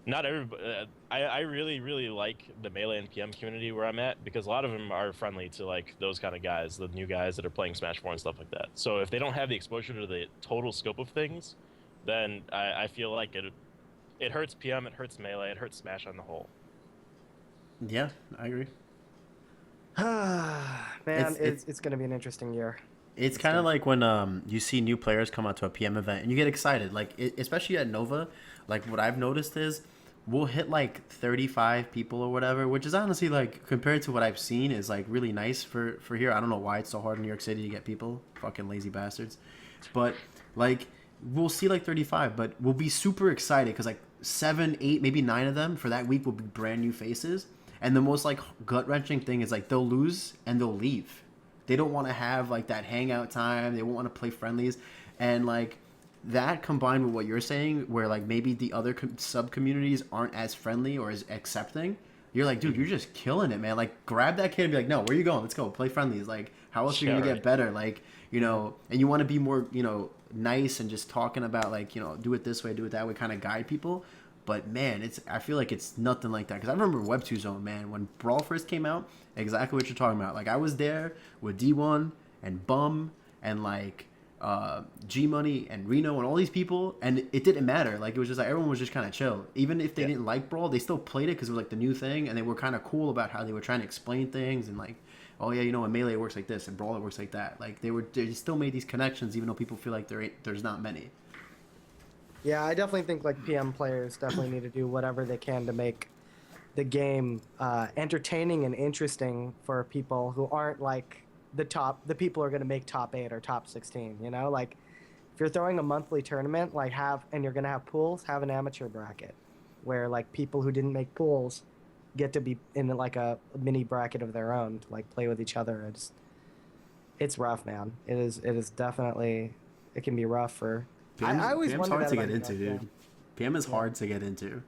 Speaker 2: not everybody. I really like the Melee and PM community where I'm at, because a lot of them are friendly to like those kind of guys, the new guys that are playing Smash 4 and stuff like that. So if they don't have the exposure to the total scope of things, then I feel like it hurts PM, it hurts Melee, it hurts Smash on the whole.
Speaker 1: Yeah, I agree.
Speaker 4: Man,
Speaker 1: It's-
Speaker 4: it's going to be an interesting year.
Speaker 1: It's kind of like when you see new players come out to a PM event and you get excited. Like especially at Nova, like what I've noticed is we'll hit like 35 people or whatever, which is honestly like compared to what I've seen is like really nice for here. I don't know why it's so hard in New York City to get people, fucking lazy bastards. But like we'll see like 35, but we'll be super excited because like 7, 8, maybe 9 of them for that week will be brand new faces. And the most like gut wrenching thing is like they'll lose and they'll leave. They don't want to have like that hangout time. They won't want to play friendlies, and like that combined with what you're saying, where like maybe the other sub communities aren't as friendly or as accepting. You're like, dude, you're just killing it, man. Like, grab that kid and be like, no, where you going? Let's go play friendlies. Like, how else are you
Speaker 2: Yeah,
Speaker 1: gonna
Speaker 2: right.
Speaker 1: get better? Like, and you want to be more, nice and just talking about like, do it this way, do it that way, kind of guide people. But man, I feel like it's nothing like that, because I remember Web 2 Zone, man, when Brawl first came out, exactly what you're talking about. Like I was there with D1 and Bum and like G Money and Reno and all these people, and it didn't matter. Like it was just like everyone was just kind of chill. Even if they didn't like Brawl, they still played it because it was like the new thing, and they were kind of cool about how they were trying to explain things and like, oh yeah, in Melee it works like this and Brawl it works like that. Like they still made these connections even though people feel like there's not many.
Speaker 4: Yeah, I definitely think like PM players definitely need to do whatever they can to make the game entertaining and interesting for people who aren't like the people who are going to make top 8 or top 16, like if you're throwing a monthly tournament, like and you're going to have pools, have an amateur bracket where like people who didn't make pools get to be in like a mini bracket of their own to like play with each other. It's rough, man. It is definitely, it can be rough for I always
Speaker 1: PM's
Speaker 4: wondered
Speaker 1: hard
Speaker 4: that
Speaker 1: to get
Speaker 4: about
Speaker 1: into,
Speaker 4: New York,
Speaker 1: dude. PM is hard to get into.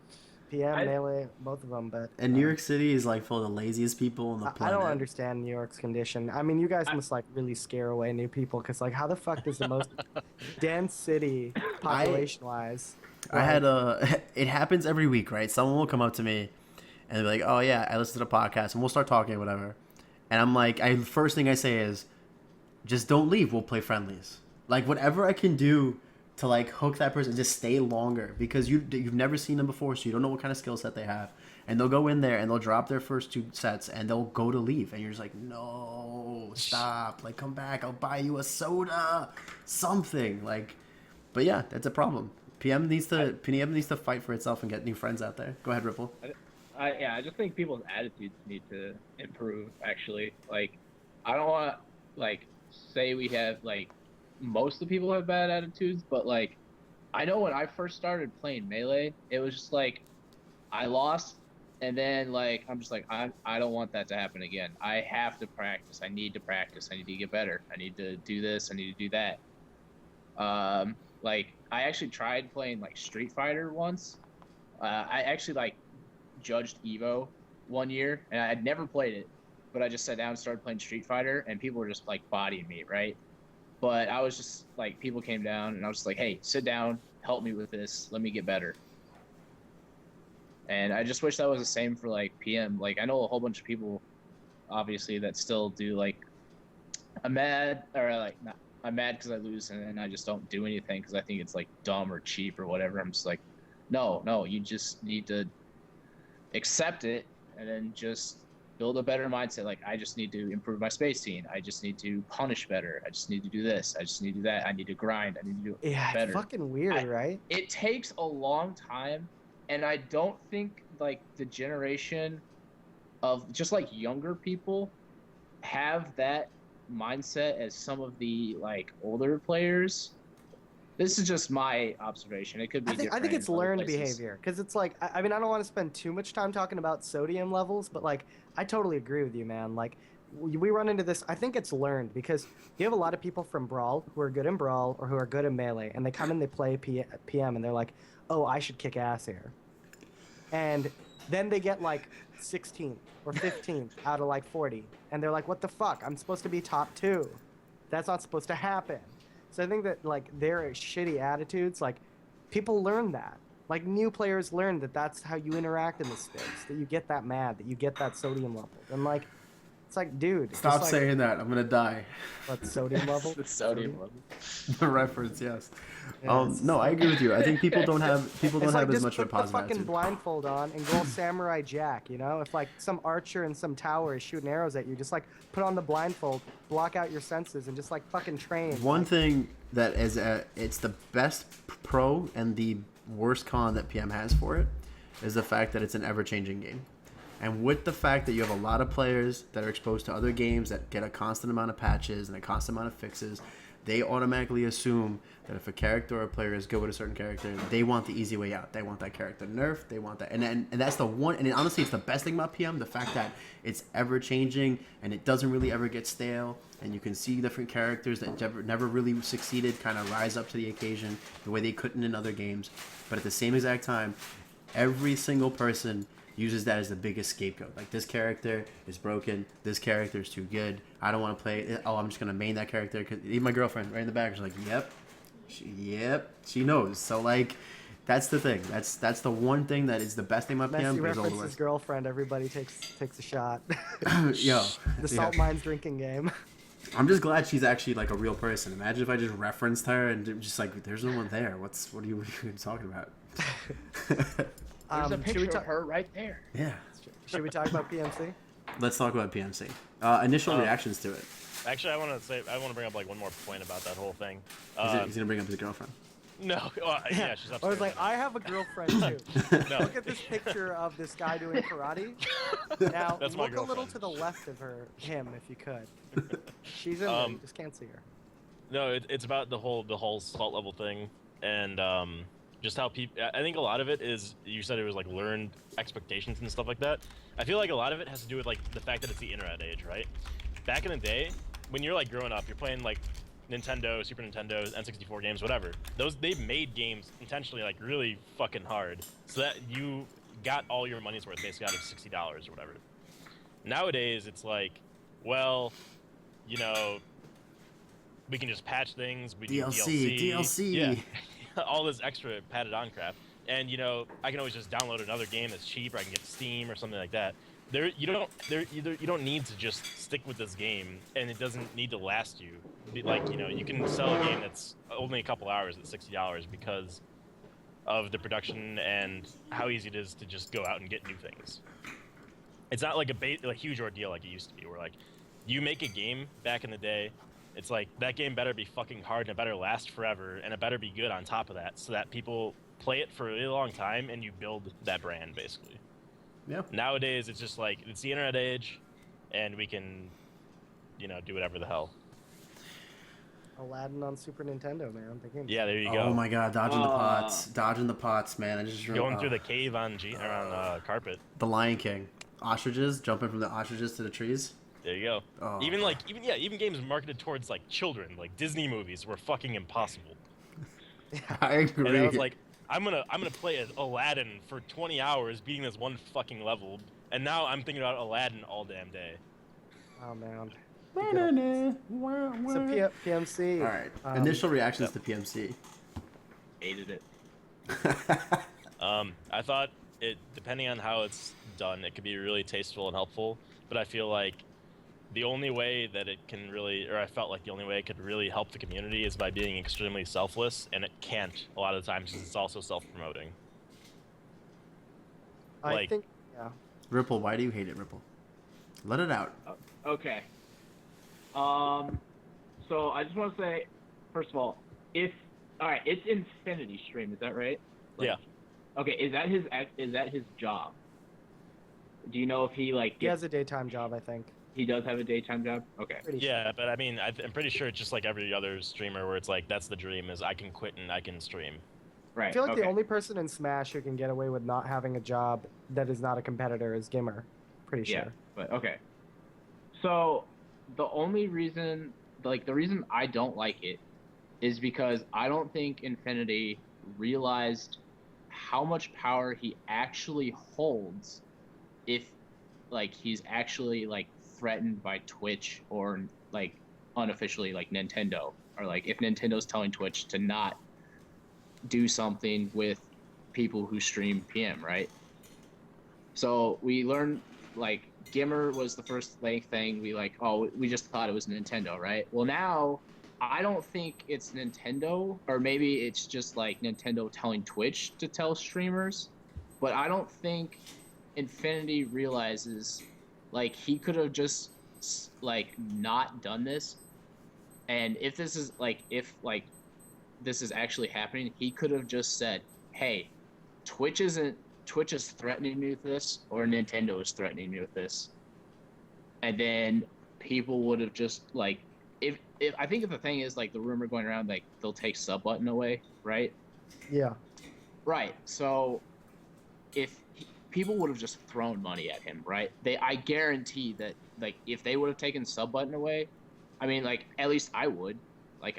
Speaker 4: PM, Melee, both of them, but
Speaker 1: And New York City is like full of the laziest people on the
Speaker 4: I
Speaker 1: planet.
Speaker 4: don't understand New York's condition. I mean, you guys must like really scare away new people because like, how the fuck does the most dense city population-wise?
Speaker 1: I had it happens every week, right? Someone will come up to me and they'll be like, "Oh yeah, I listen to the podcast," and we'll start talking or whatever. And I'm like, first thing I say is, just don't leave. We'll play friendlies. Like whatever I can do to like hook that person, just stay longer, because you've never seen them before, so you don't know what kind of skill set they have. And they'll go in there and they'll drop their first 2 sets and they'll go to leave, and you're just like, no, stop, like come back, I'll buy you a soda, something like. But yeah, that's a problem. PM needs to fight for itself and get new friends out there. Go ahead, Ripple.
Speaker 3: I just think people's attitudes need to improve. Actually, like, I don't want to like say we have like most of the people have bad attitudes, but like, I know when I first started playing Melee, it was just like I lost, and then like I'm just like I don't want that to happen again. I have to practice. I need to practice. I need to get better. I need to do this. I need to do that. Like I actually tried playing like Street Fighter once. I actually like judged Evo one year, and I had never played it, but I just sat down and started playing Street Fighter, and people were just like bodying me, right? But I was just like, people came down, and I was just like, hey, sit down, help me with this, let me get better. And I just wish that was the same for like PM. Like I know a whole bunch of people, obviously, that still do like, I'm mad because I lose, and then I just don't do anything because I think it's like dumb or cheap or whatever. I'm just like, No, you just need to accept it and then just build a better mindset. Like, I just need to improve my spacing. I just need to punish better. I just need to do this. I just need to do that. I need to grind. I need to do
Speaker 4: Yeah,
Speaker 3: better.
Speaker 4: it's fucking weird, right?
Speaker 3: It takes a long time, and I don't think like the generation of just like younger people have that mindset as some of the like older players. This is just my observation. It could be
Speaker 4: I think
Speaker 3: different
Speaker 4: it's
Speaker 3: in other
Speaker 4: learned
Speaker 3: places.
Speaker 4: behavior because it's like I mean I don't want to spend too much time talking about sodium levels, but like I totally agree with you, man. Like we run into this. I think it's learned because you have a lot of people from Brawl who are good in Brawl or who are good in Melee, and they come and they play PM, and they're like, oh, I should kick ass here, and then they get like 16th or 15th out of like 40, and they're like, what the fuck? I'm supposed to be top 2. That's not supposed to happen. So I think that like their shitty attitudes, like people learn that. Like new players learn that that's how you interact in the space. That you get that mad, that you get that sodium level, and like it's like, dude,
Speaker 1: Stop
Speaker 4: just, like,
Speaker 1: saying that. I'm gonna die.
Speaker 4: what sodium level?
Speaker 3: The sodium level.
Speaker 1: The reference, yes.
Speaker 4: Yeah, it's
Speaker 1: No, I agree with you. I think people don't have
Speaker 4: It's like
Speaker 1: as
Speaker 4: just
Speaker 1: much of a
Speaker 4: put the
Speaker 1: positive
Speaker 4: fucking
Speaker 1: attitude.
Speaker 4: blindfold on and go all Samurai Jack, you know? If like some archer in some tower is shooting arrows at you, just like put on the blindfold, block out your senses, and just like fucking train.
Speaker 1: One thing that is it's the best pro and the worst con that PM has for it is the fact that it's an ever-changing game. And with the fact that you have a lot of players that are exposed to other games that get a constant amount of patches and a constant amount of fixes, they automatically assume that if a character or a player is good with a certain character, they want the easy way out. They want that character nerfed. They want that, and that's the one. And honestly, it's the best thing about PM: the fact that it's ever changing and it doesn't really ever get stale. And you can see different characters that never really succeeded kind of rise up to the occasion the way they couldn't in other games. But at the same exact time, every single person uses that as the biggest scapegoat. Like, this character is broken. This character is too good. I don't want to play it. Oh, I'm just gonna main that character. Cause even my girlfriend right in the back is like, yep, she knows. So like, that's the thing. That's the one thing that is the best thing about PM.
Speaker 4: Messi
Speaker 1: Is all the
Speaker 4: references
Speaker 1: worst.
Speaker 4: girlfriend. Everybody takes a shot.
Speaker 1: Yo,
Speaker 4: The salt mines drinking game.
Speaker 1: I'm just glad she's actually like a real person. Imagine if I just referenced her and just like, there's no one there. What are you talking about?
Speaker 3: There's a
Speaker 4: Should
Speaker 3: picture
Speaker 4: we
Speaker 3: of
Speaker 4: talk?
Speaker 3: her right there.
Speaker 1: Yeah.
Speaker 4: Should we talk about PMC?
Speaker 1: Let's talk about PMC. Initial reactions to it.
Speaker 2: Actually, I want to bring up like one more point about that whole thing.
Speaker 1: He's gonna bring up his girlfriend.
Speaker 2: No, yeah, she's upstairs.
Speaker 4: I was like, I have a girlfriend too.
Speaker 2: No.
Speaker 4: Look at this picture of this guy doing karate. Now
Speaker 2: That's my
Speaker 4: look a little
Speaker 2: girlfriend.
Speaker 4: to the left of him, if you could. She's in there. You just can't see her.
Speaker 2: No, it's about the whole salt level thing, and just how people. I think a lot of it is, you said it was like learned expectations and stuff like that. I feel like a lot of it has to do with like the fact that it's the internet age, right? Back in the day, when you're like growing up, you're playing like Nintendo, Super Nintendo, N64 games, whatever. They made games intentionally like really fucking hard, so that you got all your money's worth basically out of $60 or whatever. Nowadays, it's like, well, you know, we can just patch things. We do
Speaker 1: DLC.
Speaker 2: Yeah, all this extra padded on crap. And you know, I can always just download another game that's cheap, or I can get Steam or something like that. You don't need to just stick with this game, and it doesn't need to last you. Like, you know, you can sell a game that's only a couple hours at $60 because of the production and how easy it is to just go out and get new things. It's not like a huge ordeal like it used to be, where like you make a game back in the day. It's like that game better be fucking hard and it better last forever and it better be good on top of that, so that people play it for a really long time and you build that brand basically.
Speaker 1: Yeah.
Speaker 2: Nowadays it's just like it's the internet age, and we can, you know, do whatever the hell.
Speaker 4: Aladdin on Super Nintendo, man. The game's
Speaker 2: Yeah, there you go.
Speaker 1: Oh my god, dodging the pots, man. I just
Speaker 2: Going through the cave on carpet.
Speaker 1: the Lion King, ostriches jumping from the ostriches to the trees.
Speaker 2: There you go.
Speaker 1: Oh.
Speaker 2: Even games marketed towards like children, like Disney movies, were fucking impossible.
Speaker 1: I agree.
Speaker 2: And I was like, I'm gonna play as Aladdin for 20 hours, beating this one fucking level, and now I'm thinking about Aladdin all damn day.
Speaker 4: Oh man.
Speaker 1: so
Speaker 4: So PMC.
Speaker 1: all right. Initial reactions to PMC.
Speaker 3: Hated it.
Speaker 2: I thought it, depending on how it's done, it could be really tasteful and helpful, but I feel like the only way that it can really, or I felt like the only way it could really help the community is by being extremely selfless, and it can't a lot of the times because it's also self-promoting.
Speaker 4: I
Speaker 2: Like-
Speaker 4: think, yeah.
Speaker 1: Ripple, why do you hate it, Ripple? Let it out.
Speaker 3: Okay. So I just want to say, first of all, all right, it's Infinity Stream, is that right?
Speaker 2: Yeah.
Speaker 3: Okay, is that his job? Do you know if he
Speaker 4: He has a daytime job, I think.
Speaker 3: he does have a daytime job? Okay.
Speaker 4: Pretty sure.
Speaker 2: Yeah, but I mean, I'm pretty sure it's just like every other streamer where it's like that's the dream is I can quit and I can stream.
Speaker 3: Right.
Speaker 4: I feel like
Speaker 3: okay.
Speaker 4: the only person in Smash who can get away with not having a job that is not a competitor is Gimmer. Pretty sure.
Speaker 3: Yeah, but okay. So the only reason, the reason I don't like it is because I don't think Infinity realized how much power he actually holds if, he's actually, threatened by Twitch or, unofficially, Nintendo. Or, if Nintendo's telling Twitch to not do something with people who stream PM, right? So we learned, Gimmer was the first thing we just thought it was Nintendo, right? Well, now I don't think it's Nintendo, or maybe it's just Nintendo telling Twitch to tell streamers, but I don't think Infinity realizes he could have just not done this, and if this is this is actually happening, he could have just said, "Hey, Twitch is threatening me with this, or Nintendo is threatening me with this," and then people would have just if I think the thing is the rumor going around they'll take sub button away, right?
Speaker 4: Yeah.
Speaker 3: Right. So people would have just thrown money at him, right? I guarantee that if they would have taken sub button away, I mean at least I would.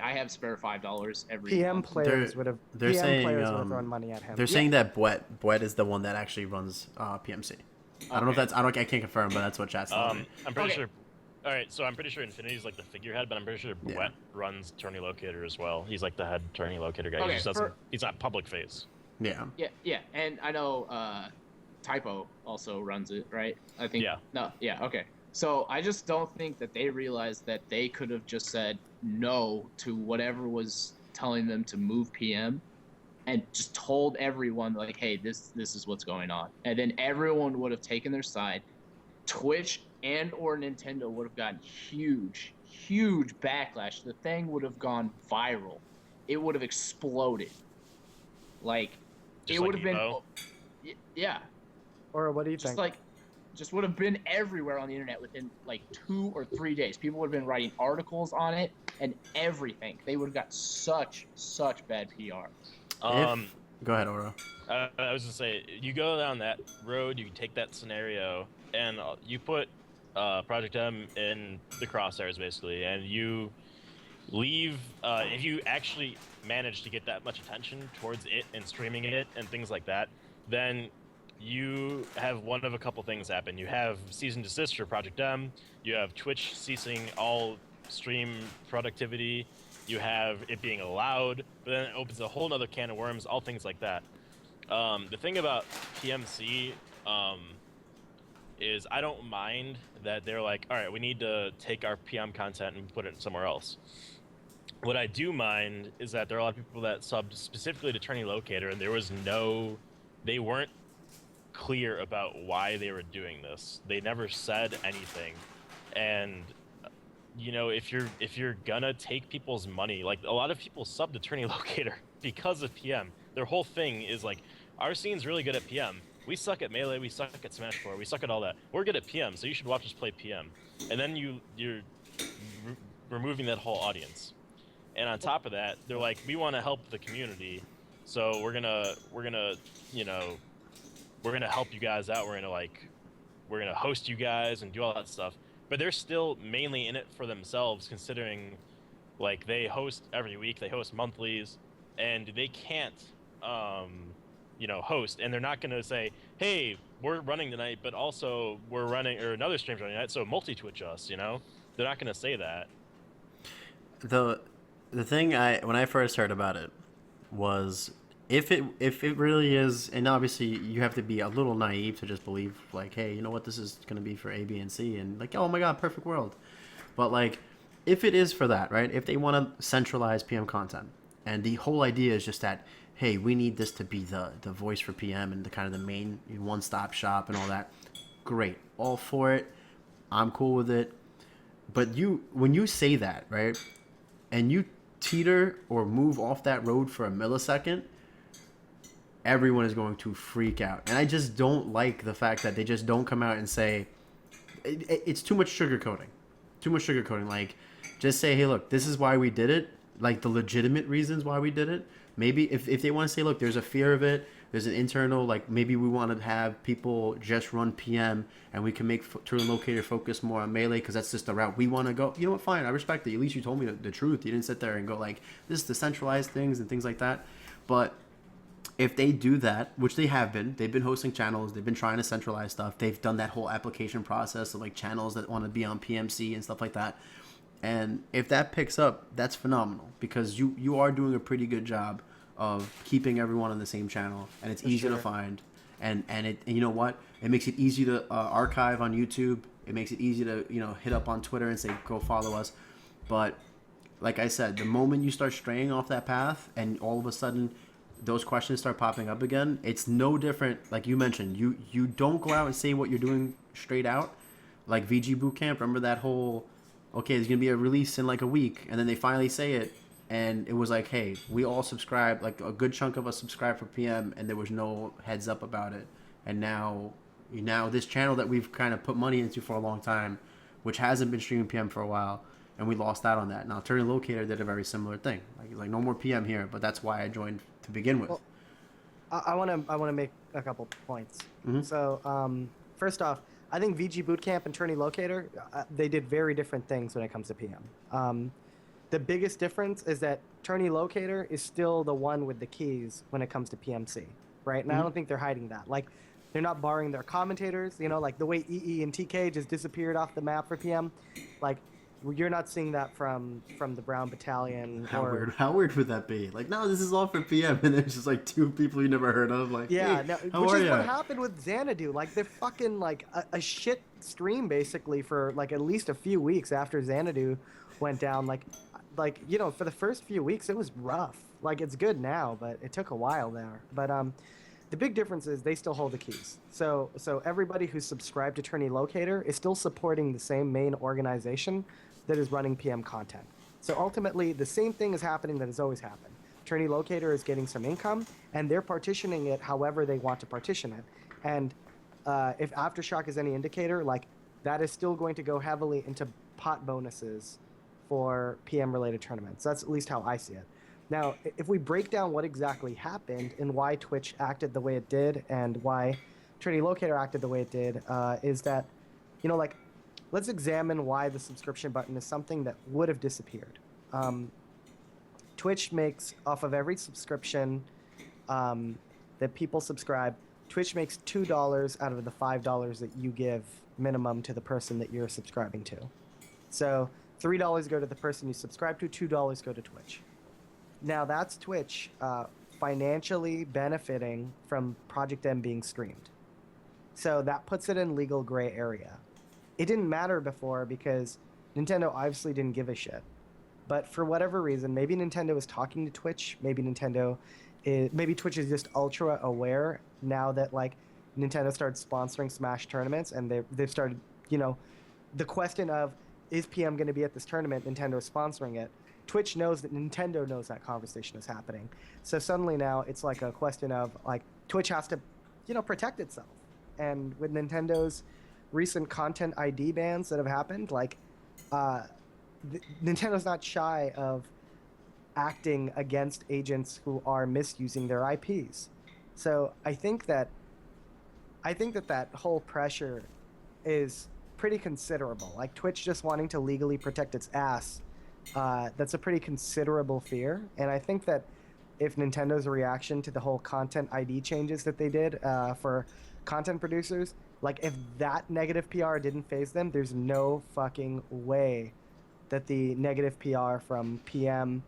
Speaker 3: I have spare $5 every
Speaker 4: PM
Speaker 3: month.
Speaker 4: players would have.
Speaker 1: they're
Speaker 4: PM
Speaker 1: saying,
Speaker 4: players would have thrown money at him.
Speaker 1: They're saying that Bwet is the one that actually runs PMC. I don't know if
Speaker 3: Okay.
Speaker 1: that's I can't confirm, but that's what chat's telling me.
Speaker 2: I'm pretty
Speaker 3: Okay.
Speaker 2: sure. All right, so I'm pretty sure Infinity's the figurehead, but I'm pretty sure
Speaker 1: Yeah.
Speaker 2: Bwet runs Tourney Locator as well. He's the head Tourney Locator guy.
Speaker 3: Okay,
Speaker 2: He just doesn't. He's not public face.
Speaker 1: Yeah.
Speaker 3: Yeah, and I know Typo also runs it, right? I think.
Speaker 2: Yeah.
Speaker 3: No, yeah, okay. So I just don't think that they realized that they could have just said no to whatever was telling them to move PM, and just told everyone hey, this is what's going on, and then everyone would have taken their side. Twitch and or Nintendo would have gotten huge backlash. The thing would have gone viral. It would have exploded.
Speaker 2: Just
Speaker 3: it would have
Speaker 2: Evo?
Speaker 3: been. Yeah.
Speaker 4: Or what do you
Speaker 3: Just
Speaker 4: think?
Speaker 3: just would have been everywhere on the internet within 2 or 3 days. People would have been writing articles on it and everything. They would have got such bad PR.
Speaker 1: Go ahead, Oro.
Speaker 2: I was gonna say, you go down that road, you take that scenario, and you put Project M in the crosshairs basically, and you leave. If you actually manage to get that much attention towards it and streaming it and things like that, then you have one of a couple things happen. You have cease and desist for Project M. You have Twitch ceasing all stream productivity. You have it being allowed, but then it opens a whole nother can of worms, all things like that. The thing about PMC is I don't mind that they're all right, we need to take our PM content and put it somewhere else. What I do mind is that there are a lot of people that subbed specifically to Tourney Locator, and they weren't clear about why they were doing this. They never said anything, and if you're gonna take people's money, a lot of people sub to Tourney Locator because of PM. Their whole thing is our scene's really good at PM. We suck at Melee, we suck at Smash 4, we suck at all that. We're good at PM, so you should watch us play PM. And then you're removing that whole audience. And on top of that, they're we want to help the community, so we're gonna help you guys out. We're gonna host you guys and do all that stuff. But they're still mainly in it for themselves, considering they host every week, they host monthlies, and they can't host, and they're not going to say, hey, we're running tonight, but also we're running, or another stream's running tonight, so multi-twitch us, they're not going to say that.
Speaker 1: The thing when I first heard about it was if it really is, and obviously you have to be a little naive to just believe hey, you know what, this is going to be for A, B, and C, and oh my god, perfect world. But if it is for that, right, if they want to centralize PM content, and the whole idea is just that, hey, we need this to be the voice for PM and the kind of the main one-stop shop and all that. Great, all for it. I'm cool with it. But when you say that, right, and you teeter or move off that road for a millisecond, everyone is going to freak out. And I just don't like the fact that they just don't come out and say it's too much sugarcoating. Too much sugarcoating. Like, just say, hey, look, this is why we did it. Like, the legitimate reasons why we did it. Maybe if they want to say, look, there's a fear of it. There's an internal, like, maybe we want to have people just run PM and we can make Turn Locator focus more on Melee because that's just the route we want to go. You know what? Fine. I respect it. At least you told me the truth. You didn't sit there and go, like, this is the centralized things and things like that. But if they do that, which they have been, they've been hosting channels, they've been trying to centralize stuff, they've done that whole application process of like channels that want to be on PMC and stuff like that. And if that picks up, that's phenomenal because you are doing a pretty good job of keeping everyone on the same channel, and it's easy to find. And you know what? It makes it easy to archive on YouTube. It makes it easy to hit up on Twitter and say go follow us. But like I said, the moment you start straying off that path, and all of a sudden those questions start popping up again, it's no different. Like you mentioned, you don't go out and say what you're doing straight out. Like VG Bootcamp, remember that whole, okay, there's going to be a release in like a week, and then they finally say it, and it was like, hey, we all subscribe, like a good chunk of us subscribe for PM, and there was no heads up about it. And now this channel that we've kind of put money into for a long time, which hasn't been streaming PM for a while, and we lost out on that. Now Turn Locator did a very similar thing, like no more PM here, but that's why I joined to begin with.
Speaker 4: Well, I want to make a couple points.
Speaker 1: Mm-hmm.
Speaker 4: So first off, I think VG Bootcamp and Tourney Locator, they did very different things when it comes to PM. The biggest difference is that Tourney Locator is still the one with the keys when it comes to PMC, right? And I don't think they're hiding that. Like, they're not borrowing their commentators, like the way EE and TK just disappeared off the map for PM. Like, you're not seeing that from the Brown Battalion.
Speaker 1: How weird would that be? Like, no, this is all for PM, and there's just like two people you never heard of. Like,
Speaker 4: yeah,
Speaker 1: hey,
Speaker 4: no,
Speaker 1: how
Speaker 4: which
Speaker 1: are
Speaker 4: is
Speaker 1: ya?
Speaker 4: what happened with Xanadu. Like, they're fucking like a shit stream basically for like at least a few weeks after Xanadu went down. Like for the first few weeks it was rough. Like, it's good now, but it took a while there. But the big difference is they still hold the keys. So everybody who's subscribed to Tourney Locator is still supporting the same main organization that is running PM content. So ultimately, the same thing is happening that has always happened. Tourney Locator is getting some income, and they're partitioning it however they want to partition it. And if Aftershock is any indicator, like, that is still going to go heavily into pot bonuses for PM-related tournaments. That's at least how I see it. Now, if we break down what exactly happened and why Twitch acted the way it did and why Tourney Locator acted the way it did, is that, let's examine why the subscription button is something that would have disappeared. Twitch makes, off of every subscription that people subscribe, Twitch makes $2 out of the $5 that you give minimum to the person that you're subscribing to. So $3 go to the person you subscribe to, $2 go to Twitch. Now that's Twitch financially benefiting from Project M being streamed. So that puts it in legal gray area. It didn't matter before because Nintendo obviously didn't give a shit. But for whatever reason, maybe Nintendo is talking to Twitch. Maybe Twitch is just ultra aware now that like Nintendo started sponsoring Smash tournaments, and they've started, the question of, is PM going to be at this tournament? Nintendo is sponsoring it. Twitch knows that Nintendo knows that conversation is happening. So suddenly now it's like a question of like Twitch has to, protect itself. And with Nintendo's recent content ID bans that have happened, like Nintendo's not shy of acting against agents who are misusing their IPs. So I think that whole pressure is pretty considerable. Like, Twitch just wanting to legally protect its ass, that's a pretty considerable fear. And I think that if Nintendo's reaction to the whole content ID changes that they did for content producers, like, if that negative PR didn't faze them, there's no fucking way that the negative PR from PM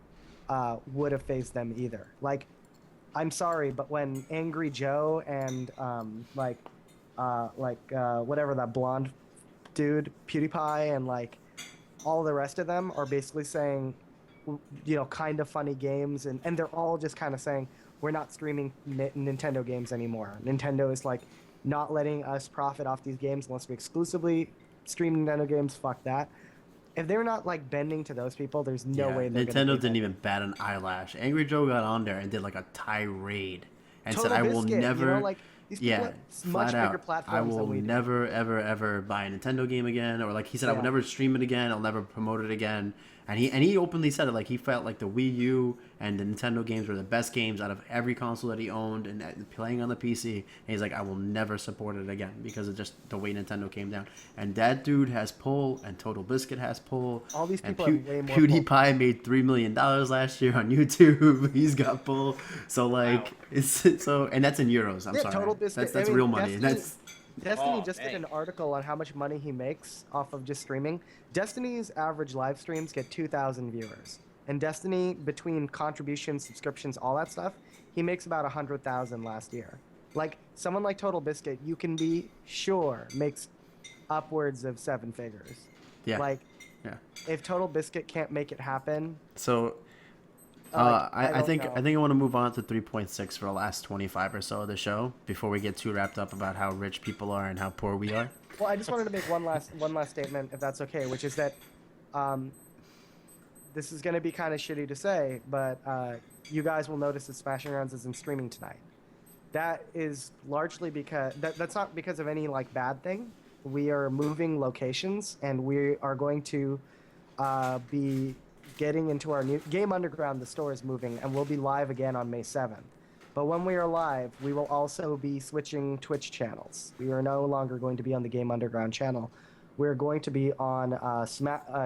Speaker 4: would have fazed them either. Like, I'm sorry, but when Angry Joe and whatever that blonde dude, PewDiePie, and like all the rest of them are basically saying, kind of funny games, and they're all just kind of saying, we're not streaming Nintendo games anymore. Nintendo is like not letting us profit off these games unless we exclusively stream Nintendo games. Fuck that. If they're not like bending to those people, there's no way they're gonna
Speaker 1: Nintendo
Speaker 4: do
Speaker 1: didn't
Speaker 4: that.
Speaker 1: even bat an eyelash. Angry Joe got on there and did like a tirade and
Speaker 4: Total
Speaker 1: said, "I will
Speaker 4: Biscuit,
Speaker 1: never."
Speaker 4: You know, like, these people
Speaker 1: Yeah,
Speaker 4: have much
Speaker 1: flat
Speaker 4: bigger
Speaker 1: out.
Speaker 4: platforms
Speaker 1: I
Speaker 4: than
Speaker 1: will
Speaker 4: we do.
Speaker 1: never, ever buy a Nintendo game again, or like he said, I will
Speaker 4: Yeah.
Speaker 1: never stream it again. I'll never promote it again. And he openly said it. Like he felt like the Wii U and the Nintendo games were the best games out of every console that he owned, and playing on the PC. And he's like, I will never support it again because of just the way Nintendo came down. And that dude has pull, and Total Biscuit has pull.
Speaker 4: All these
Speaker 1: And
Speaker 4: people have way more
Speaker 1: PewDiePie made $3 million last year on YouTube. He's got pull. So like
Speaker 3: Wow.
Speaker 1: it's so, and that's in euros. I'm
Speaker 4: Yeah,
Speaker 1: sorry.
Speaker 4: Total Biscuit.
Speaker 1: That's
Speaker 4: I mean,
Speaker 1: real money.
Speaker 4: Destiny-
Speaker 1: That's
Speaker 4: Destiny
Speaker 3: Oh,
Speaker 4: just did
Speaker 3: dang.
Speaker 4: an article on how much money he makes off of just streaming. Destiny's average live streams get 2,000 viewers. And Destiny, between contributions, subscriptions, all that stuff, he makes about 100,000 last year. Like, someone like Total Biscuit, you can be sure makes upwards of 7 figures.
Speaker 1: yeah.
Speaker 4: Like,
Speaker 1: yeah.
Speaker 4: if Total Biscuit can't make it happen,
Speaker 1: So
Speaker 4: like,
Speaker 1: I
Speaker 4: don't
Speaker 1: think
Speaker 4: know.
Speaker 1: I think I want to move on to 3.6 for the last 25 or so of the show before we get too wrapped up about how rich people are and how poor we are.
Speaker 4: Well, I just wanted to make one last statement, if that's okay, which is that this is going to be kind of shitty to say, but you guys will notice that Smashing Rounds isn't streaming tonight. That is largely because that's not because of any like bad thing. We are moving locations, and we are going to be getting into our new Game Underground. The store is moving, and we'll be live again on May 7th. But when we are live, we will also be switching Twitch channels. We are no longer going to be on the Game Underground channel. We're going to be on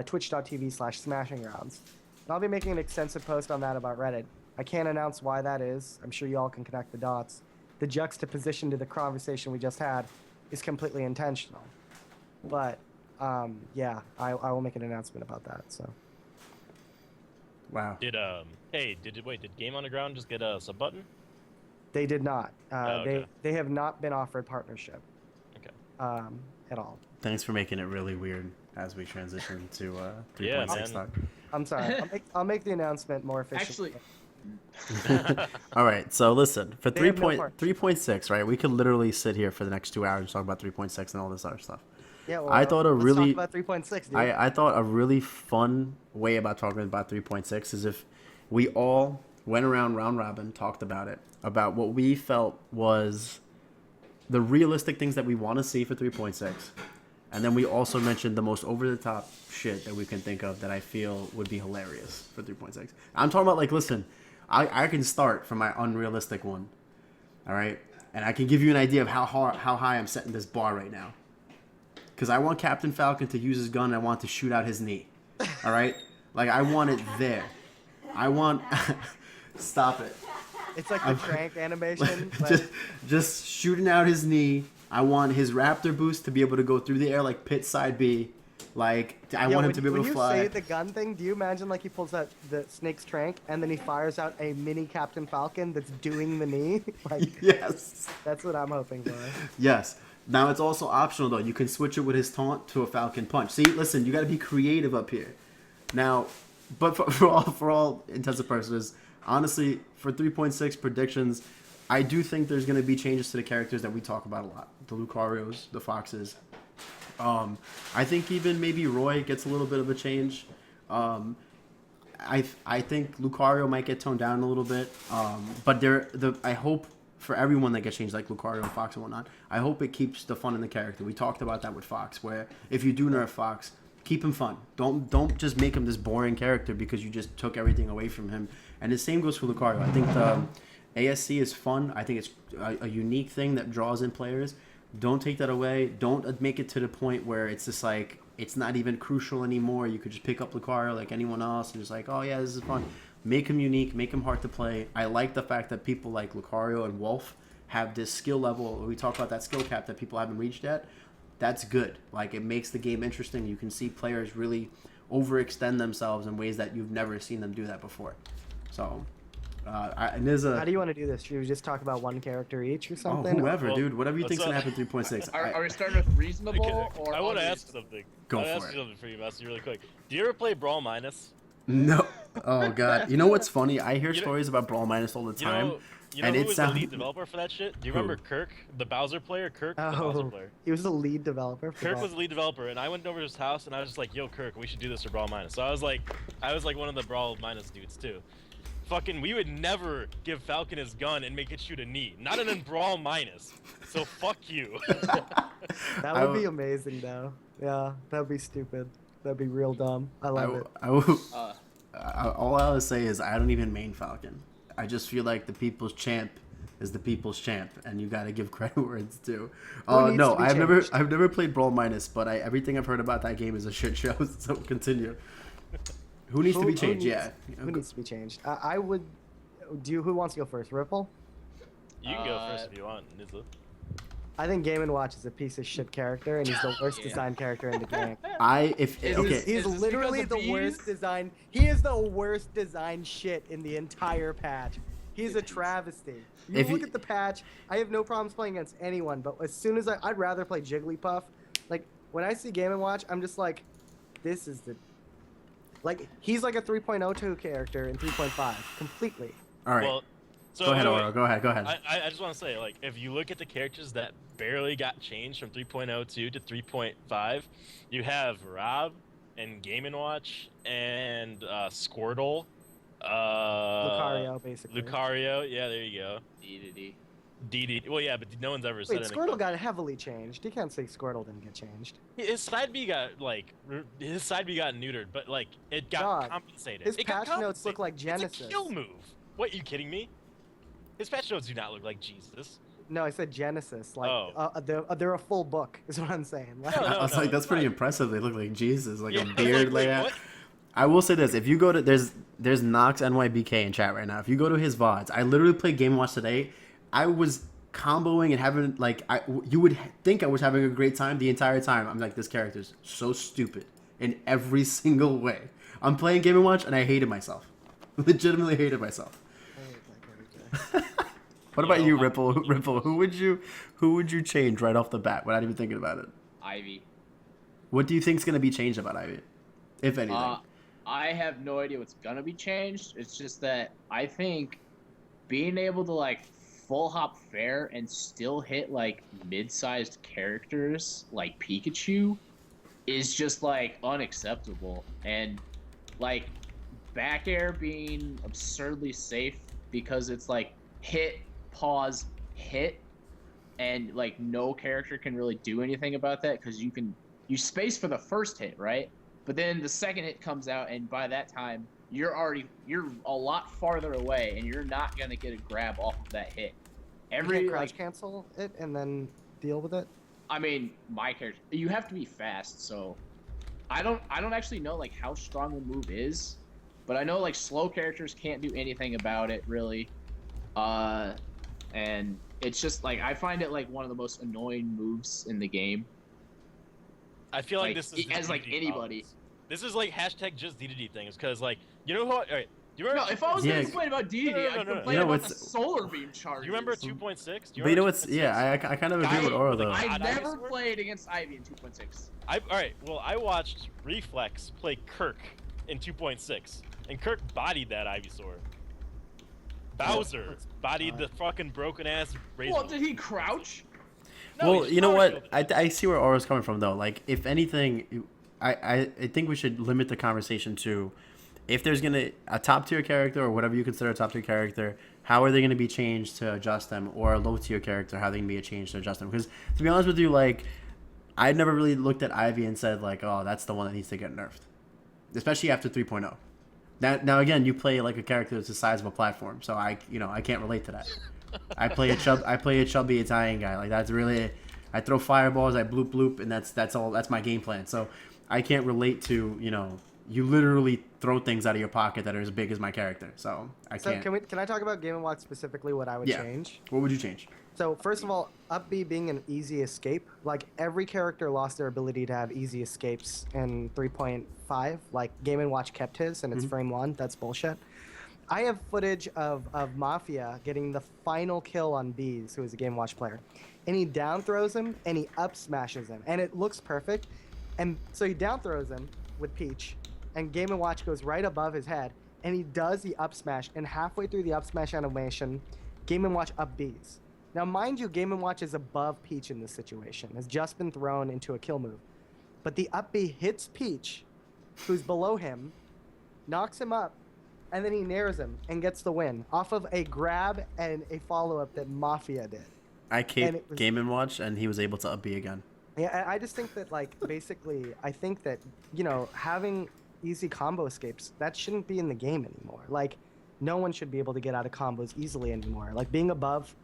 Speaker 4: twitch.tv/Smashing Rounds. And I'll be making an extensive post on that about Reddit. I can't announce why that is. I'm sure you all can connect the dots. The juxtaposition to the conversation we just had is completely intentional. But, yeah, I will make an announcement about that, so.
Speaker 1: Wow.
Speaker 2: Did Game Underground just get a sub button?
Speaker 4: They did not.
Speaker 2: Okay.
Speaker 4: They have not been offered partnership.
Speaker 2: Okay.
Speaker 4: At all.
Speaker 1: Thanks for making it really weird as we transition to 3.6
Speaker 2: Yeah, man.
Speaker 1: talk.
Speaker 4: I'm sorry. I'll make the announcement more efficient.
Speaker 3: Actually,
Speaker 1: All right, so listen, for
Speaker 4: They have no part.
Speaker 1: 3.6, right? We could literally sit here for the next 2 hours and talk about 3.6 and all this other stuff.
Speaker 4: Yeah, well,
Speaker 1: I thought
Speaker 4: let's
Speaker 1: really-
Speaker 4: talk about 3.6, dude.
Speaker 1: I thought a really fun way about talking about 3.6 is if we all went around round robin, talked about it, about what we felt was the realistic things that we want to see for 3.6. And then we also mentioned the most over-the-top shit that we can think of that I feel would be hilarious for 3.6. I'm talking about, like, listen, I can start from my unrealistic one, all right? And I can give you an idea of how high I'm setting this bar right now. Because I want Captain Falcon to use his gun and I want to shoot out his knee, all right? Like, I want it there. I want... Stop it.
Speaker 4: It's like the Trank animation.
Speaker 1: just shooting out his knee. I want his Raptor boost to be able to go through the air like pit side B. Like I want him to be able to
Speaker 4: When
Speaker 1: fly.
Speaker 4: you say the gun thing, do you imagine like he pulls out the Snake's Trank and then he fires out a mini Captain Falcon that's doing the knee? Like
Speaker 1: Yes.
Speaker 4: that's what I'm hoping for.
Speaker 1: Yes. Now it's also optional though. You can switch it with his taunt to a Falcon punch. See, listen, you got to be creative up here. Now, but for all intents and purposes, honestly, for 3.6 predictions, I do think there's going to be changes to the characters that we talk about a lot. The Lucarios, the Foxes. I think even maybe Roy gets a little bit of a change. I think Lucario might get toned down a little bit. But I hope for everyone that gets changed, like Lucario and Fox and whatnot, I hope it keeps the fun in the character. We talked about that with Fox, where if you do nerf Fox, keep him fun. Don't just make him this boring character because you just took everything away from him. And the same goes for Lucario. I think the ASC is fun. I think it's a unique thing that draws in players. Don't take that away. Don't make it to the point where it's just like it's not even crucial anymore. You could just pick up Lucario like anyone else and just like, oh yeah, this is fun. Make him unique. Make him hard to play. I like the fact that people like Lucario and Wolf have this skill level. We talk about that skill cap that people haven't reached yet. That's good. Like it makes the game interesting. You can see players really overextend themselves in ways that you've never seen them do that before. So, and there's
Speaker 4: How do you want to do this? Should we just talk about one character each or something?
Speaker 1: whoever,
Speaker 2: Well,
Speaker 1: dude, whatever you
Speaker 2: let's
Speaker 1: think's gonna happen 3.6.
Speaker 3: are we starting with reasonable or
Speaker 2: I want to
Speaker 3: unreasonable?
Speaker 2: ask something.
Speaker 1: Go
Speaker 2: I want to
Speaker 1: for
Speaker 2: ask
Speaker 1: it.
Speaker 2: you something for you, Messi, really quick. Do you ever play Brawl Minus?
Speaker 1: No. Oh god. You know what's funny? I hear
Speaker 2: You know-
Speaker 1: stories about Brawl Minus all the
Speaker 2: You
Speaker 1: time.
Speaker 2: know, you know
Speaker 1: and
Speaker 2: who
Speaker 1: it
Speaker 2: was the
Speaker 1: sound-
Speaker 2: lead developer for that shit? Do you
Speaker 1: Who?
Speaker 2: remember Kirk, the Bowser player? Kirk, the Bowser
Speaker 4: Oh,
Speaker 2: player.
Speaker 4: he was the lead developer. For
Speaker 2: Kirk
Speaker 4: Brawl.
Speaker 2: was the lead developer, and I went over to his house, and I was just like, "Yo, Kirk, we should do this for Brawl Minus." So I was like one of the Brawl Minus dudes too. Fucking, we would never give Falcon his gun and make it shoot a knee. Not in Brawl Minus. So fuck you.
Speaker 4: That
Speaker 1: I
Speaker 4: would be
Speaker 1: w-
Speaker 4: amazing, though. Yeah, that'd be stupid. That'd be real dumb. I love it.
Speaker 1: All I'll say is I don't even main Falcon. I just feel like the people's champ is the people's champ, and you gotta give credit where it's due.
Speaker 4: Who needs
Speaker 1: No,
Speaker 4: to be
Speaker 1: I've never played Brawl Minus, but everything I've heard about that game is a shit show. So continue. Who needs to be changed?
Speaker 4: Who needs to be changed? I would. Who wants to go first? Ripple.
Speaker 2: You can go first if you want, Nizla.
Speaker 4: I think Game and Watch is a piece of shit character, and he's the worst
Speaker 3: Yeah.
Speaker 4: designed character in the game.
Speaker 1: Okay.
Speaker 4: He's
Speaker 3: Is this
Speaker 4: literally
Speaker 3: because of
Speaker 4: the worst
Speaker 3: bees?
Speaker 4: design. He is the worst designed shit in the entire patch. He's a travesty. You
Speaker 1: If
Speaker 4: look
Speaker 1: you-
Speaker 4: at the patch. I have no problems playing against anyone, but as soon as I'd rather play Jigglypuff. Like when I see Game and Watch, I'm just like, this is the. Like he's like a 3.02 character in 3.5 completely.
Speaker 1: All right.
Speaker 2: Well, so
Speaker 1: go ahead,
Speaker 2: wait, wait.
Speaker 1: Oro. Go ahead. Go ahead.
Speaker 2: I just want to say, like, if you look at the characters that barely got changed from 3.02 to 3.5, you have Rob and Game & Watch and Squirtle.
Speaker 4: Lucario, basically.
Speaker 2: Lucario, yeah, there you go.
Speaker 3: DDD.
Speaker 2: DD. Well, yeah, but no one's ever said
Speaker 4: Wait,
Speaker 2: anything.
Speaker 4: Squirtle got heavily changed. You can't say Squirtle didn't get changed.
Speaker 2: His side B got neutered, but like it got
Speaker 4: Dog,
Speaker 2: compensated.
Speaker 4: his
Speaker 2: It got
Speaker 4: patch notes look
Speaker 2: compensated.
Speaker 4: like
Speaker 2: It's
Speaker 4: Genesis.
Speaker 2: a kill move. What, you kidding me? His patch notes do not look like Jesus.
Speaker 4: No, I said Genesis. Like
Speaker 2: Oh.
Speaker 4: they're a full book, is what I'm saying. Like,
Speaker 2: No,
Speaker 1: I was like, that's
Speaker 2: it's
Speaker 1: pretty
Speaker 2: not.
Speaker 1: impressive. They look like Jesus, like
Speaker 2: Yeah,
Speaker 1: a
Speaker 2: like,
Speaker 1: beard
Speaker 2: wait,
Speaker 1: layout.
Speaker 2: what?
Speaker 1: I will say this: if you go to there's Nox NYBK in chat right now. If you go to his VODs, I literally played Game Watch today. I was comboing and having you would think I was having a great time the entire time. I'm like, this character's so stupid in every single way. I'm playing Game Watch and I hated myself, legitimately hated myself.
Speaker 4: I hate that character.
Speaker 1: What about
Speaker 2: know,
Speaker 1: you,
Speaker 2: I-
Speaker 1: Ripple? Ripple, who would you change right off the bat without even thinking about it?
Speaker 3: Ivy.
Speaker 1: What do you think's gonna be changed about Ivy, if anything?
Speaker 3: I have no idea what's gonna be changed. It's just that I think being able to like full hop fair and still hit like mid-sized characters like Pikachu is just like unacceptable. And like back air being absurdly safe because it's like hit, pause, hit, and like no character can really do anything about that because you space for the first hit, right? But then the second hit comes out, and by that time, you're a lot farther away, and you're not gonna get a grab off of that hit.
Speaker 4: You
Speaker 3: Every
Speaker 4: can't crouch
Speaker 3: like,
Speaker 4: cancel it and then deal with it.
Speaker 3: I mean, my character, you have to be fast. So, I don't actually know like how strong the move is, but I know like slow characters can't do anything about it really. And it's just like I find it like one of the most annoying moves in the game.
Speaker 2: I feel like
Speaker 3: Like,
Speaker 2: this is
Speaker 3: as, like,
Speaker 2: DDD
Speaker 3: anybody.
Speaker 2: problems. This is like hashtag just DDD things because like you know who? All right, do you remember?
Speaker 3: No, if I was
Speaker 1: Yeah.
Speaker 3: gonna complain about DD,
Speaker 2: No,
Speaker 3: I'd
Speaker 2: no.
Speaker 3: complain
Speaker 1: You know
Speaker 3: about the
Speaker 1: what's-
Speaker 3: solar beam charges.
Speaker 2: Do you remember 2.6?
Speaker 1: But you know what's? Yeah, I kind of agree with Oro though.
Speaker 3: I
Speaker 2: God,
Speaker 3: never
Speaker 2: Ivysaur?
Speaker 3: played against Ivy in 2.6.
Speaker 2: All right. Well, I watched Reflex play Kirk in 2.6, and Kirk bodied that Ivysaur. Bowser bodied the fucking broken ass Razor.
Speaker 3: Well, did he crouch?
Speaker 2: No,
Speaker 1: Well,
Speaker 2: he
Speaker 1: you know
Speaker 2: power
Speaker 1: what?
Speaker 2: shielded.
Speaker 1: I see where Oro's coming from though. Like, if anything, I think we should limit the conversation to if there's a top tier character or whatever you consider a top tier character, how are they gonna be changed to adjust them, or a low tier character, how they can be a change to adjust them? Because to be honest with you, like, I never really looked at Ivy and said like, oh, that's the one that needs to get nerfed, especially after 3.0. Now again, you play like a character that's the size of a platform, so I can't relate to that. I play a chubby Italian guy. Like that's really, I throw fireballs, I bloop bloop, and that's all. That's my game plan. So I can't relate to you literally throw things out of your pocket that are as big as my character. So I
Speaker 4: So
Speaker 1: can't.
Speaker 4: can I talk about Game & Watch specifically? What I would
Speaker 1: Yeah.
Speaker 4: change.
Speaker 1: What would you change?
Speaker 4: So first of all, up B being an easy escape. Like every character lost their ability to have easy escapes in 3.5. Like Game & Watch kept his, and it's frame 1. That's bullshit. I have footage of Mafia getting the final kill on Bees, who is a Game & Watch player. And he down throws him, and he up smashes him. And it looks perfect. And so he down throws him with Peach. and Game & Watch goes right above his head, and he does the up smash, and halfway through the up smash animation, Game & Watch up Bs. Now, mind you, Game & Watch is above Peach in this situation, has just been thrown into a kill move. But the up B hits Peach, who's below him, knocks him up, and then he nairs him and gets the win off of a grab and a follow-up that Mafia did.
Speaker 1: I
Speaker 4: And
Speaker 1: keep
Speaker 4: it was-
Speaker 1: Game & Watch, and he was able to up B again.
Speaker 4: Yeah, I just think that, like, basically, I think that, you know, having easy combo escapes, that shouldn't be in the game anymore. Like, no one should be able to get out of combos easily anymore. Like, being above,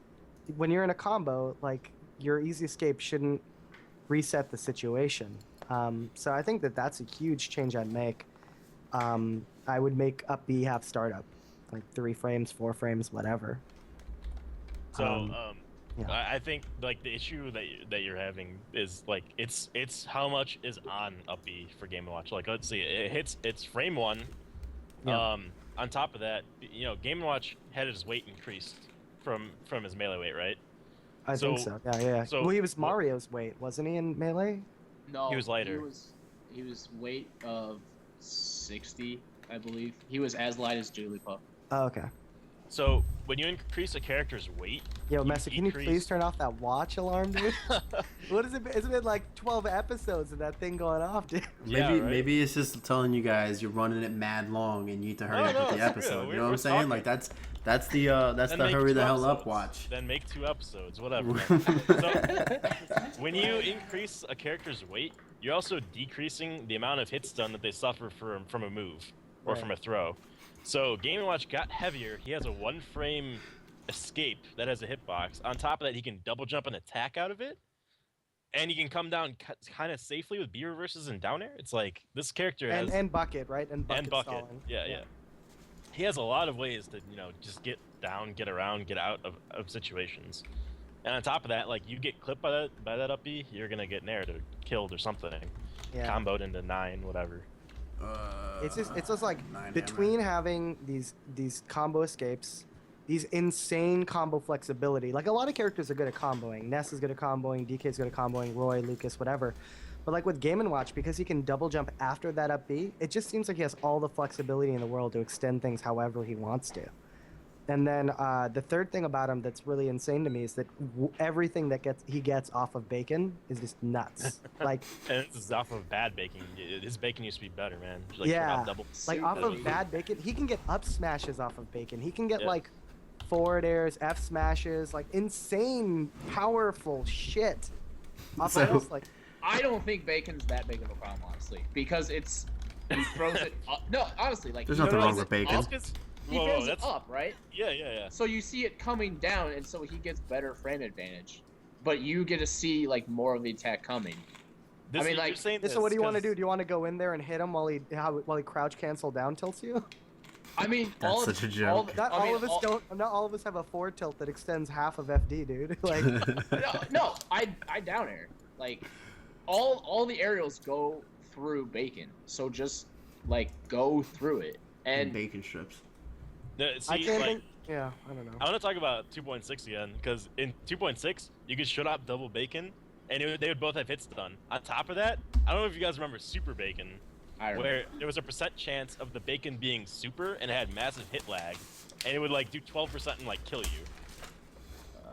Speaker 4: when you're in a combo, like, your easy escape shouldn't reset the situation. So I think that that's a huge change I'd make. I would make up B have startup, like 3 frames, 4 frames, whatever.
Speaker 2: So,
Speaker 4: yeah.
Speaker 2: I think like the issue that you're having is like it's how much is on up B for Game & Watch. Like, let's see, it's frame 1.
Speaker 4: Yeah.
Speaker 2: On top of that, you know, Game & Watch had his weight increased from his melee weight, right?
Speaker 4: I think
Speaker 2: so-
Speaker 4: so. Yeah.
Speaker 2: so
Speaker 4: well, he was
Speaker 2: what-
Speaker 4: Mario's weight, wasn't he, in Melee?
Speaker 3: No,
Speaker 2: He was lighter.
Speaker 3: He was weight of 60, I believe. He was as light as Jigglypuff.
Speaker 4: Oh, okay.
Speaker 2: So when you increase a character's weight,
Speaker 4: Yo,
Speaker 2: you
Speaker 4: Messi, can you please
Speaker 2: decrease-
Speaker 4: turn off that watch alarm, dude? What is it? It's been like 12 episodes of that thing going off, dude.
Speaker 2: Yeah,
Speaker 1: Maybe
Speaker 2: right?
Speaker 1: maybe it's just telling you guys you're running it mad long and you need to hurry
Speaker 2: No,
Speaker 1: up with the
Speaker 2: it's for real.
Speaker 1: episode. You
Speaker 2: We're-
Speaker 1: know what I'm
Speaker 2: we're
Speaker 1: saying?
Speaker 2: talking.
Speaker 1: Like that's the
Speaker 2: then make
Speaker 1: hurry
Speaker 2: 2
Speaker 1: the hell up
Speaker 2: episodes.
Speaker 1: watch.
Speaker 2: Then make 2 episodes, whatever. So when you increase a character's weight, you're also decreasing the amount of hit stun that they suffer from a move or
Speaker 4: Right.
Speaker 2: from a throw. So Game & Watch got heavier. He has a 1 frame escape that has a hitbox. On top of that, he can double jump and attack out of it. And he can come down kind of safely with B reverses and down air. It's like this character has
Speaker 4: And bucket, right? And bucket,
Speaker 2: and bucket.
Speaker 4: stalling.
Speaker 2: Yeah. He has a lot of ways to, you know, just get down, get around, get out of situations. And on top of that, like you get clipped by that up B, you're gonna get nared or killed or something.
Speaker 4: Yeah.
Speaker 2: Comboed into 9, whatever.
Speaker 4: It's just like
Speaker 1: Nine
Speaker 4: between having these combo escapes, these insane combo flexibility. Like a lot of characters are good at comboing. Ness is good at comboing. DK is good at comboing. Roy, Lucas, whatever. But like with Game & Watch, because he can double jump after that up B, it just seems like he has all the flexibility in the world to extend things however he wants to. And then the third thing about him that's really insane to me is that everything that he gets off of Bacon is just nuts. Like
Speaker 2: And this is off of bad baking. His bacon used to be better, man. Like,
Speaker 4: Yeah.
Speaker 2: double.
Speaker 4: Like off
Speaker 3: Super
Speaker 4: of
Speaker 3: weak.
Speaker 4: bad Bacon, he can get up smashes off of Bacon. He can get
Speaker 2: Yeah.
Speaker 4: like forward airs, F smashes, like insane, powerful shit. Off
Speaker 1: So-
Speaker 4: of us, like
Speaker 3: I don't think Bacon's that big of a problem, honestly, because he throws it up. No, honestly, like
Speaker 1: There's
Speaker 3: he
Speaker 1: nothing
Speaker 3: throws
Speaker 1: wrong with
Speaker 3: it
Speaker 1: Bacon.
Speaker 3: up- He
Speaker 2: Whoa,
Speaker 3: throws it
Speaker 2: that's
Speaker 3: up, right?
Speaker 2: yeah.
Speaker 3: So you see it coming down, and so he gets better frame advantage. But you get to see like more of the attack coming.
Speaker 2: This,
Speaker 3: mean,
Speaker 2: you're
Speaker 3: like-
Speaker 2: saying
Speaker 4: so what do you want to
Speaker 2: 'cause-
Speaker 4: do? Do you want to go in there and hit him while he crouch cancel down tilts you?
Speaker 3: I mean,
Speaker 1: That's
Speaker 3: all
Speaker 1: such a
Speaker 3: of,
Speaker 1: joke.
Speaker 3: All,
Speaker 4: Not
Speaker 3: I mean,
Speaker 4: all of us don't. Not all of us have a forward tilt that extends half of FD, dude. Like
Speaker 3: No, I down air. Like all the aerials go through Bacon, so just like go through it. And
Speaker 1: bacon strips.
Speaker 2: See,
Speaker 4: I can't
Speaker 2: like,
Speaker 4: think. Yeah, I don't know.
Speaker 2: I want to talk about 2.6 again, because in 2.6, you could shut up double bacon, and they would both have hits done. On top of that, I don't know if you guys remember Super Bacon,
Speaker 3: I remember.
Speaker 2: where there was a % chance of the bacon being super, and it had massive hit lag, and it would like do 12% and like kill you.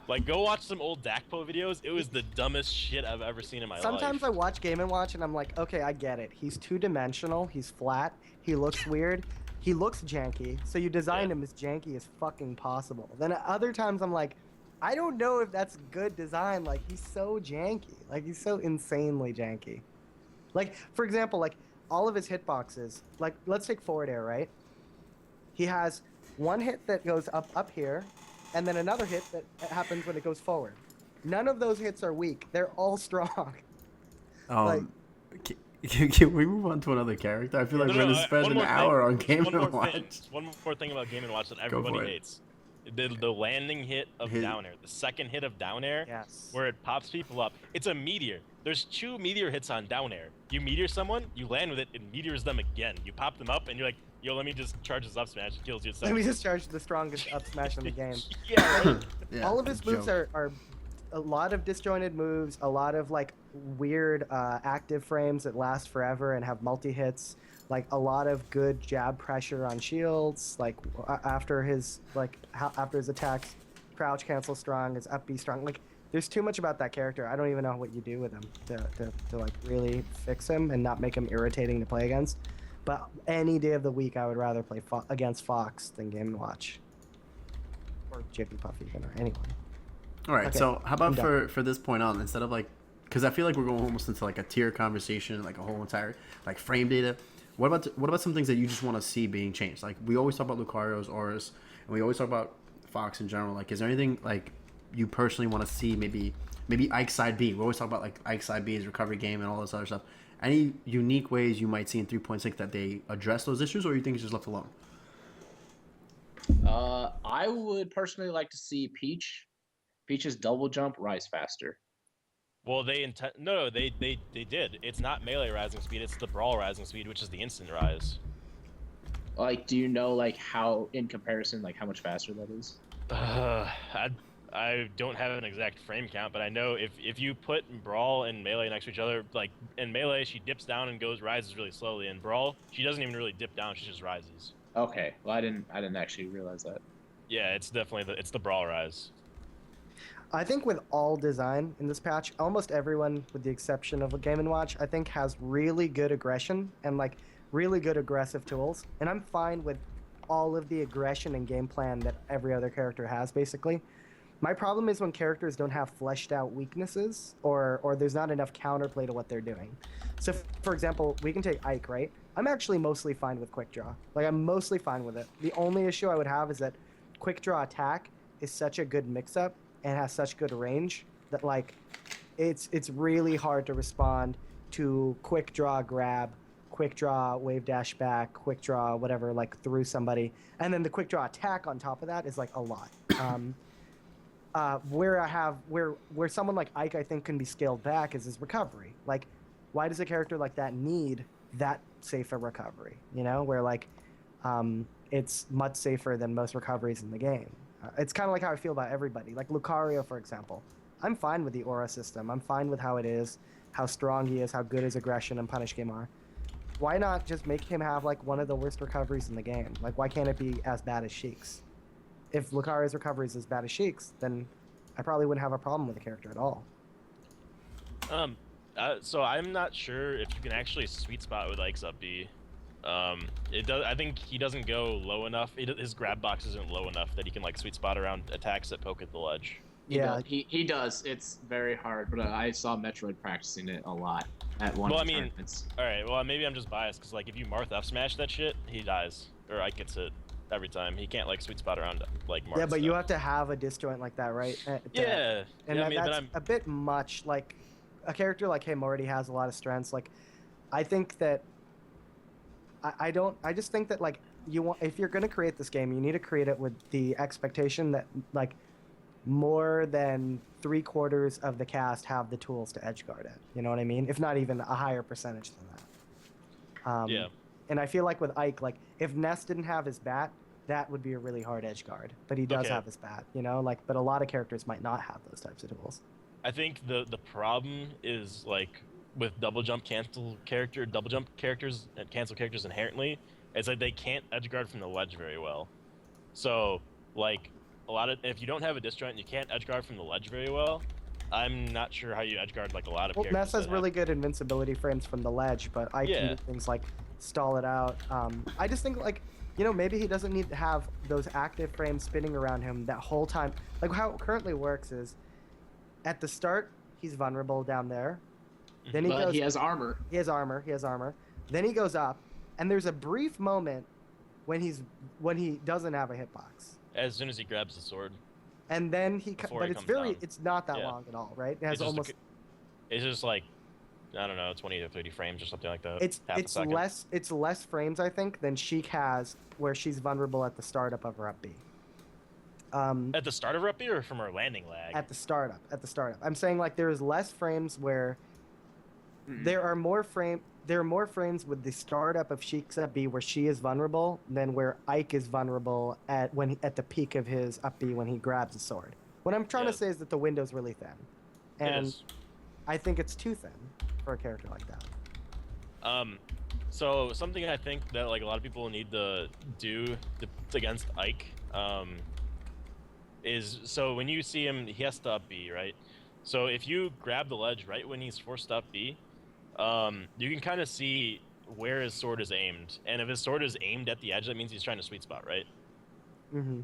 Speaker 2: Like, go watch some old Dakpo videos. It was the dumbest shit I've ever seen in my
Speaker 4: Sometimes I
Speaker 2: life.
Speaker 4: watch Game & Watch and I'm like, okay, I get it. He's two-dimensional. He's flat. He looks weird. He looks janky. So you designed
Speaker 2: Yeah.
Speaker 4: him as janky as fucking possible. Then at other times I'm like, I don't know if that's good design. Like, he's so janky. Like, he's so insanely janky. Like, for example, like, all of his hitboxes, like, let's take forward air, right? He has one hit that goes up here, and then another hit that happens when it goes forward. None of those hits are weak. They're all strong. Like-
Speaker 1: Can we move on to another character? I feel like
Speaker 2: No,
Speaker 1: we're
Speaker 2: no,
Speaker 1: gonna
Speaker 2: one
Speaker 1: spend an
Speaker 2: more
Speaker 1: hour
Speaker 2: thing.
Speaker 1: on Game
Speaker 2: One more
Speaker 1: & Watch.
Speaker 2: thing. One more thing about Game & Watch that
Speaker 1: for
Speaker 2: everybody
Speaker 1: it.
Speaker 2: hates. The landing hit of down air. The second hit of down air.
Speaker 4: Yes.
Speaker 2: Where it pops people up. It's a meteor. There's 2 meteor hits on down air. You meteor someone, you land with it, it meteors them again. You pop them up, and you're like, yo, let me just charge this up smash. It kills you.
Speaker 4: Let me just charge the strongest up smash in the game.
Speaker 2: Yeah, right?
Speaker 1: Yeah,
Speaker 4: All of his
Speaker 1: joke.
Speaker 4: moves are a lot of disjointed moves, a lot of like weird active frames that last forever and have multi-hits, like a lot of good jab pressure on shields, like after his attacks, crouch cancel strong, his up B strong. Like there's too much about that character. I don't even know what you do with him to like really fix him and not make him irritating to play against. But any day of the week, I would rather play against Fox than Game & Watch. Or Jigglypuff even, or anyone.
Speaker 1: All right,
Speaker 4: Okay,
Speaker 1: so how about
Speaker 4: I'm
Speaker 1: for this point on, instead of like, because I feel like we're going almost into like a tier conversation, like a whole entire like frame data. What about some things that you just want to see being changed? Like we always talk about Lucario's auras, and we always talk about Fox in general. Like, is there anything like you personally want to see? Maybe Ike's side B. We always talk about like Ike's side B, his recovery game, and all this other stuff. Any unique ways you might see in 3.6 that they address those issues, or you think it's just left alone?
Speaker 3: I would personally like to see Peach's double jump rise faster.
Speaker 2: Well, no, they did. It's not melee rising speed; it's the brawl rising speed, which is the instant rise.
Speaker 3: Like, do you know like how in comparison, like how much faster that is?
Speaker 2: I don't have an exact frame count, but I know if you put brawl and melee next to each other, like in melee she dips down and rises really slowly. In brawl, she doesn't even really dip down; she just rises.
Speaker 3: Okay, well I didn't actually realize that.
Speaker 2: Yeah, it's definitely the brawl rise.
Speaker 4: I think with all design in this patch, almost everyone, with the exception of Game & Watch, I think has really good aggression and like really good aggressive tools. And I'm fine with all of the aggression and game plan that every other character has, basically. My problem is when characters don't have fleshed out weaknesses or there's not enough counterplay to what they're doing. So, for example, we can take Ike, right? I'm actually mostly fine with Quick Draw. Like, I'm mostly fine with it. The only issue I would have is that Quick Draw attack is such a good mix-up and has such good range that, like, it's really hard to respond to Quick Draw grab, Quick Draw wave dash back, Quick Draw whatever, like, through somebody. And then the Quick Draw attack on top of that is, like, a lot. Where someone like Ike, I think, can be scaled back is his recovery. Like, why does a character like that need that safer recovery? You know, where like it's much safer than most recoveries in the game. It's kind of like how I feel about everybody. Like Lucario, for example. I'm fine with the aura system. I'm fine with how it is, how strong he is, how good his aggression and punish game are. Why not just make him have like one of the worst recoveries in the game? Like, why can't it be as bad as Sheik's? If Lucario's recovery is as bad as Sheik's, then I probably wouldn't have a problem with the character at all.
Speaker 2: So I'm not sure if you can actually sweet spot with Ike's up B. It does. I think he doesn't go low enough. His grab box isn't low enough that he can like sweet spot around attacks that poke at the ledge.
Speaker 3: He does. It's very hard, but I saw Metroid practicing it a lot at one.
Speaker 2: Well,
Speaker 3: of the
Speaker 2: I mean,
Speaker 3: tournaments.
Speaker 2: all right. Well, maybe I'm just biased because like if you Marth F smash that shit, he dies or Ike gets hit every time. He can't like sweet spot around like Marth.
Speaker 4: Yeah, but you have to have a disjoint like that, right?
Speaker 2: Yeah.
Speaker 4: And
Speaker 2: yeah, I mean,
Speaker 4: that's a bit much. Like a character like him already has a lot of strengths. Like, I think that I just think that like if you're gonna create this game, you need to create it with the expectation that like more than 3/4 of the cast have the tools to edgeguard it. You know what I mean? If not even a higher percentage than that.
Speaker 2: Yeah.
Speaker 4: And I feel like with Ike, like if Ness didn't have his bat, that would be a really hard edgeguard. But he does have his bat, you know. Like, but a lot of characters might not have those types of tools.
Speaker 2: I think the problem is like with double jump characters and cancel characters inherently, it's like they can't edgeguard from the ledge very well. So like if you don't have a disjoint and you can't edgeguard from the ledge very well, I'm not sure how you edgeguard like a lot of characters.
Speaker 4: Ness has really good invincibility frames from the ledge, but I can do things like stall it out. I just think like, you know, maybe he doesn't need to have those active frames spinning around him that whole time. Like how it currently works is at the start, he's vulnerable down there. Then
Speaker 3: he has armor.
Speaker 4: He has armor. Then he goes up, and there's a brief moment when he doesn't have a hitbox.
Speaker 2: As soon as he grabs the sword.
Speaker 4: And then it's not that
Speaker 2: Yeah.
Speaker 4: long at all, right? It has
Speaker 2: it's just like, I don't know, 20 to 30 frames or something like that.
Speaker 4: It's less frames, I think, than Sheik has, where she's vulnerable at the startup of her up B.
Speaker 2: At the start of her up B or from her landing lag?
Speaker 4: At the startup. I'm saying like there is less frames where there are more frames with the startup of Sheik's up B where she is vulnerable than where Ike is vulnerable at the peak of his up B when he grabs the sword. What I'm trying to say is that the window's really thin. And I think it's too thin for a character like that.
Speaker 2: So something I think that like a lot of people need to do against Ike, is so when you see him, he has to up B, right? So if you grab the ledge right when he's forced to up B, you can kind of see where his sword is aimed, and if his sword is aimed at the edge, that means he's trying to sweet spot, right?
Speaker 4: Mm-hmm.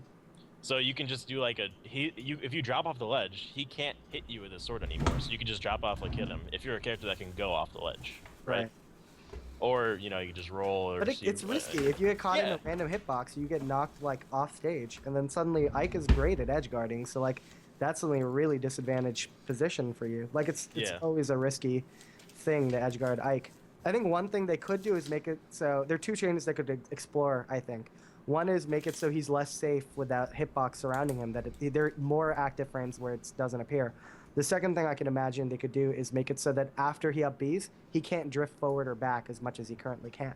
Speaker 2: So you can just do like if you drop off the ledge, he can't hit you with his sword anymore. So you can just drop off, like hit him. If you're a character that can go off the ledge, right? Or you can just roll. Or
Speaker 4: But it's risky. If you get caught in a random hitbox, you get knocked like off stage, and then suddenly Ike is great at edge guarding. So like that's suddenly a really disadvantaged position for you. Like it's always a risky thing to edge guard Ike. I think one thing they could do is make it so there are two changes they could explore. I think one is make it so he's less safe with that hitbox surrounding him. That there are more active frames where it doesn't appear. The second thing I can imagine they could do is make it so that after he up Bs, he can't drift forward or back as much as he currently can.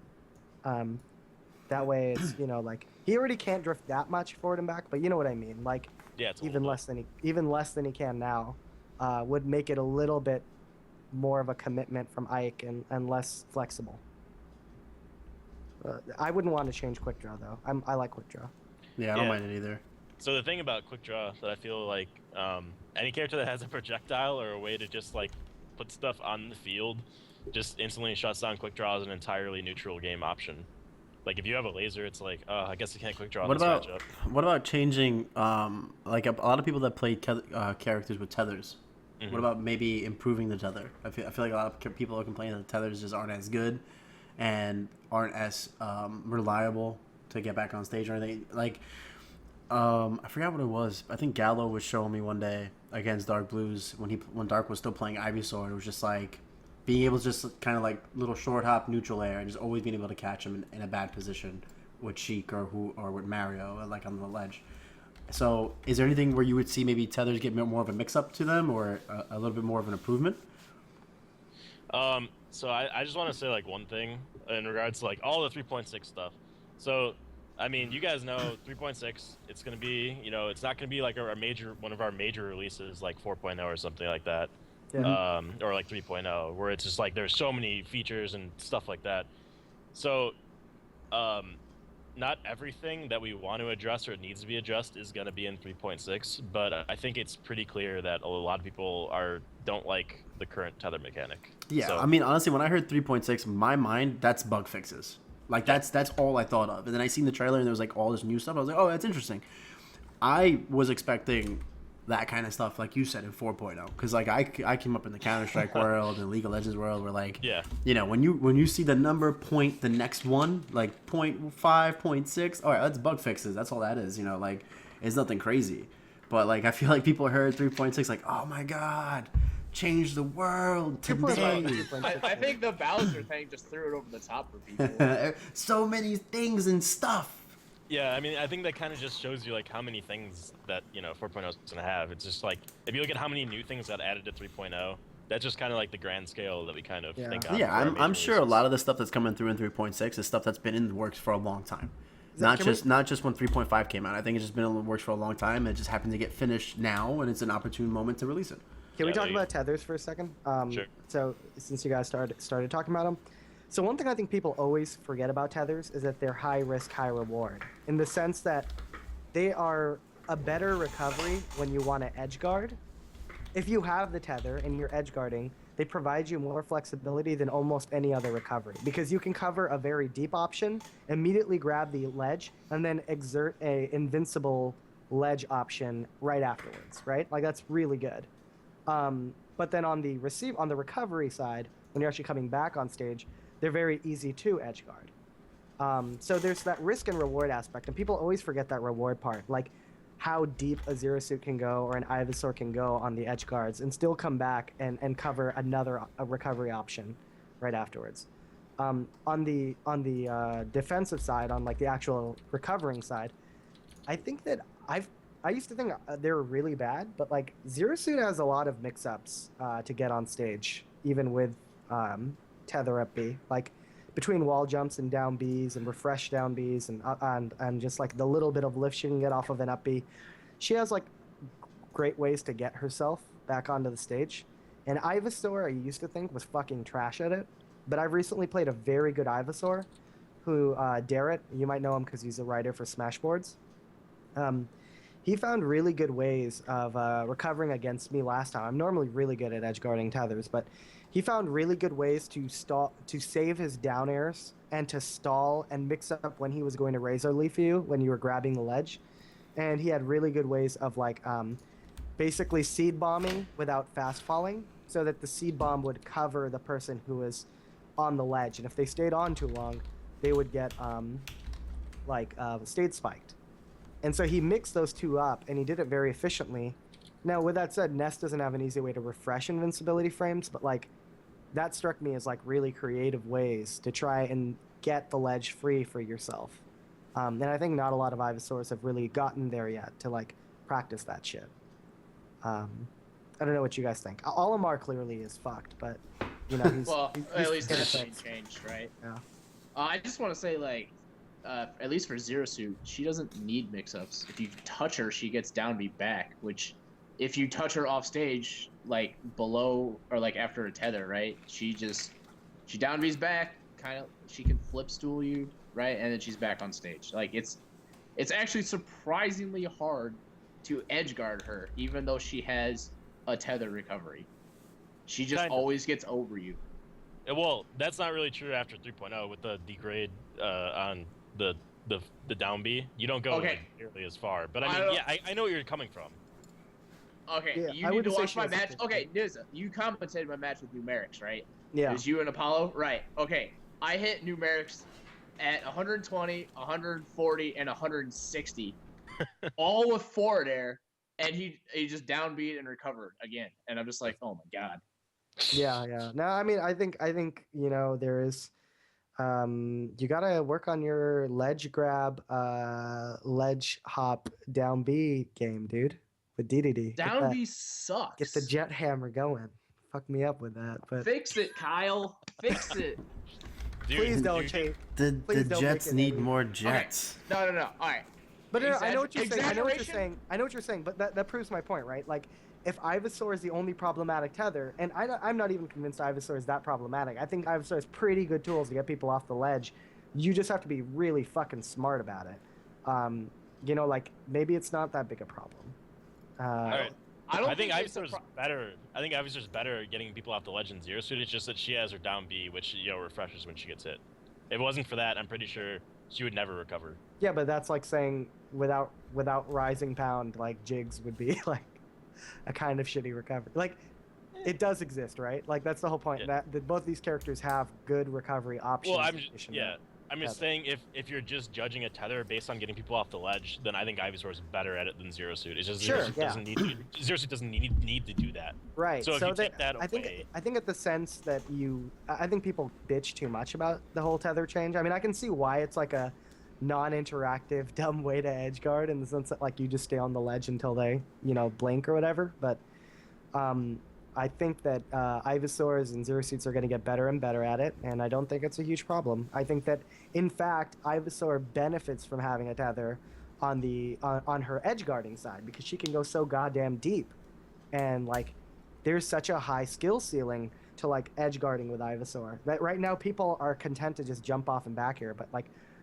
Speaker 4: That way, it's like he already can't drift that much forward and back, but you know what I mean. Like even less than he can now would make it a little bit more of a commitment from Ike and less flexible. I wouldn't want to change quick draw though. I like quick draw.
Speaker 1: Yeah, I don't mind it either.
Speaker 2: So the thing about quick draw that I feel like any character that has a projectile or a way to just like put stuff on the field just instantly shuts down quick draw as an entirely neutral game option. Like if you have a laser, it's like, oh, I guess I can't quick draw this matchup.
Speaker 1: What about changing like a lot of people that play characters with tethers? Mm-hmm. What about maybe improving the tether? I feel like a lot of people are complaining that the tethers just aren't as good and aren't as reliable to get back on stage or anything. Like I forgot what it was. I think Gallo was showing me one day against Dark Blues when Dark was still playing Ivysaur. It was just like being able to just kind of like little short hop neutral air and just always being able to catch him in a bad position with Sheik or with Mario like on the ledge. So is there anything where you would see maybe tethers get more of a mix up to them or a little bit more of an improvement?
Speaker 2: So I just want to say like one thing in regards to like all the 3.6 stuff. So I mean, you guys know 3.6. It's gonna be, it's not gonna be like one of our major releases like 4.0 or something like that, or like 3.0, where it's just like there's so many features and stuff like that. So, not everything that we want to address or needs to be addressed is gonna be in 3.6. But I think it's pretty clear that a lot of people don't like the current tether mechanic.
Speaker 1: Yeah,
Speaker 2: so,
Speaker 1: I mean, honestly, when I heard 3.6, my mind that's bug fixes. Like that's all I thought of, and then I seen the trailer and there was like all this new stuff. I was like, oh, that's interesting. I was expecting that kind of stuff, like you said, in 4.0, because like I came up in the Counter-Strike world and League of Legends world, where like when you see the number point the next one like 0.5, 0.6, all right, that's bug fixes. That's all that is. Like it's nothing crazy, but like I feel like people heard 3.6 like, oh my god. Change the world today.
Speaker 3: I think the Bowser thing just threw it over the top for people.
Speaker 1: So many things and stuff.
Speaker 2: Yeah, I mean, I think that kind of just shows you like how many things that 4.0 is gonna have. It's just like if you look at how many new things that added to 3.0, that's just kind of like the grand scale that we kind of think of.
Speaker 1: Yeah, I'm sure a lot of the stuff that's coming through in 3.6 is stuff that's been in the works for a long time. Not just when 3.5 came out. I think it's just been in the works for a long time. It just happened to get finished now, and it's an opportune moment to release it.
Speaker 4: Can we talk about tethers for a second?
Speaker 2: Sure.
Speaker 4: So since you guys started talking about them, so one thing I think people always forget about tethers is that they're high risk, high reward, in the sense that they are a better recovery when you want to edge guard. If you have the tether and you're edge guarding, they provide you more flexibility than almost any other recovery, because you can cover a very deep option, immediately grab the ledge, and then exert a invincible ledge option right afterwards, right? Like that's really good. But then on the recovery side, when you're actually coming back on stage, they're very easy to edge guard. So there's that risk and reward aspect, and people always forget that reward part, like how deep a Zero Suit can go or an Ivysaur can go on the edge guards and still come back and cover a recovery option right afterwards. On the defensive side, on like the actual recovering side, I think that I used to think they were really bad, but like Zero Suit has a lot of mix-ups to get on stage, even with tether up B, like between wall jumps and down Bs and refresh down Bs and just like the little bit of lift she can get off of an up B. She has like great ways to get herself back onto the stage, And Ivysaur, I used to think, was fucking trash at it. But I've recently played a very good Ivysaur, who, Darrett, you might know him because he's a writer for Smashboards. He found really good ways of recovering against me last time. I'm normally really good at edge guarding tethers, but he found really good ways to save his down airs and to stall and mix up when he was going to Razor Leaf you when you were grabbing the ledge. And he had really good ways of basically seed bombing without fast falling, so that the seed bomb would cover the person who was on the ledge, and if they stayed on too long, they would get stage spiked. And so he mixed those two up, and he did it very efficiently. Now, with that said, Ness doesn't have an easy way to refresh invincibility frames, but that struck me as really creative ways to try and get the ledge free for yourself. And I think not a lot of Ivysaurs have really gotten there yet to practice that shit. I don't know what you guys think. Olimar clearly is fucked, but he's
Speaker 3: Well,
Speaker 4: he's
Speaker 3: at least
Speaker 4: good
Speaker 3: that's
Speaker 4: things.
Speaker 3: changed, right?
Speaker 4: Yeah.
Speaker 3: I just want to say, at least for Zero Suit, she doesn't need mix-ups. If you touch her, she gets down B back, which, if you touch her off stage, below or after a tether, right? She down B's back, she can flip stool you, right? And then she's back on stage. It's actually surprisingly hard to edge guard her, even though she has a tether recovery. She just
Speaker 2: Kinda.
Speaker 3: always gets over you.
Speaker 2: Well, that's not really true after 3.0 with the degrade on the down B. You don't go nearly as far. But I know where you're coming from.
Speaker 3: Okay,
Speaker 4: Yeah,
Speaker 3: you
Speaker 4: I
Speaker 3: need to
Speaker 4: wouldn't say
Speaker 3: watch
Speaker 4: she
Speaker 3: my
Speaker 4: has a
Speaker 3: match.
Speaker 4: good
Speaker 3: Okay, Nizza, you commentated my match with Numerics, right?
Speaker 4: Yeah.
Speaker 3: It was you and Apollo? Right. Okay, I hit Numerics at 120, 140, and 160, all with forward air, and he just downbeat and recovered again. And I'm just like, oh my god.
Speaker 4: Yeah. No, I mean, I think there is, you gotta work on your ledge grab, ledge hop down B game, dude. With DDD.
Speaker 3: Down B sucks.
Speaker 4: Get the jet hammer going. Fuck me up with that, but
Speaker 3: Fix it, Kyle. Fix it.
Speaker 2: Dude,
Speaker 4: please don't
Speaker 2: dude,
Speaker 4: change.
Speaker 1: The
Speaker 4: Please don't
Speaker 1: Jets
Speaker 4: make it
Speaker 1: need
Speaker 4: any-
Speaker 1: more Jets.
Speaker 3: No. All right.
Speaker 4: But no, I know what you're saying. I know what you're
Speaker 3: Exaggeration?
Speaker 4: saying. I know what you're saying. But that proves my point, right? If Ivysaur is the only problematic tether, and I'm not even convinced Ivysaur is that problematic. I think Ivysaur has pretty good tools to get people off the ledge. You just have to be really fucking smart about it. Maybe it's not that big a problem.
Speaker 2: All right. I think
Speaker 3: it's a
Speaker 2: Ivysaur's better. I think Ivysaur's better at getting people off the ledge in Zero Suit. It's just that she has her down B, which refreshes when she gets hit. If it wasn't for that, I'm pretty sure she would never recover.
Speaker 4: Yeah, but that's like saying without rising pound, Jigs would be a kind of shitty recovery. It does exist, right? That's the whole point.
Speaker 2: Yeah.
Speaker 4: That both these characters have good recovery options.
Speaker 2: Well,
Speaker 4: in addition to
Speaker 2: I'm just saying if you're just judging a tether based on getting people off the ledge, then I think Ivysaur is better at it than Zero Suit. It's just
Speaker 4: Sure,
Speaker 2: Zero Suit doesn't need to do that.
Speaker 4: Right.
Speaker 2: So if you take that
Speaker 4: I think
Speaker 2: away-
Speaker 4: at the sense that I think people bitch too much about the whole tether change. I mean, I can see why it's a non-interactive, dumb way to edge guard in the sense that you just stay on the ledge until they blink or whatever. But I think that Ivysaurs and Zero Suits are going to get better and better at it, and I don't think it's a huge problem. I think that, in fact, Ivysaur benefits from having a tether on her edge guarding side because she can go so goddamn deep, and there's such a high skill ceiling to edge guarding with Ivysaur that right now people are content to just jump off and back air, but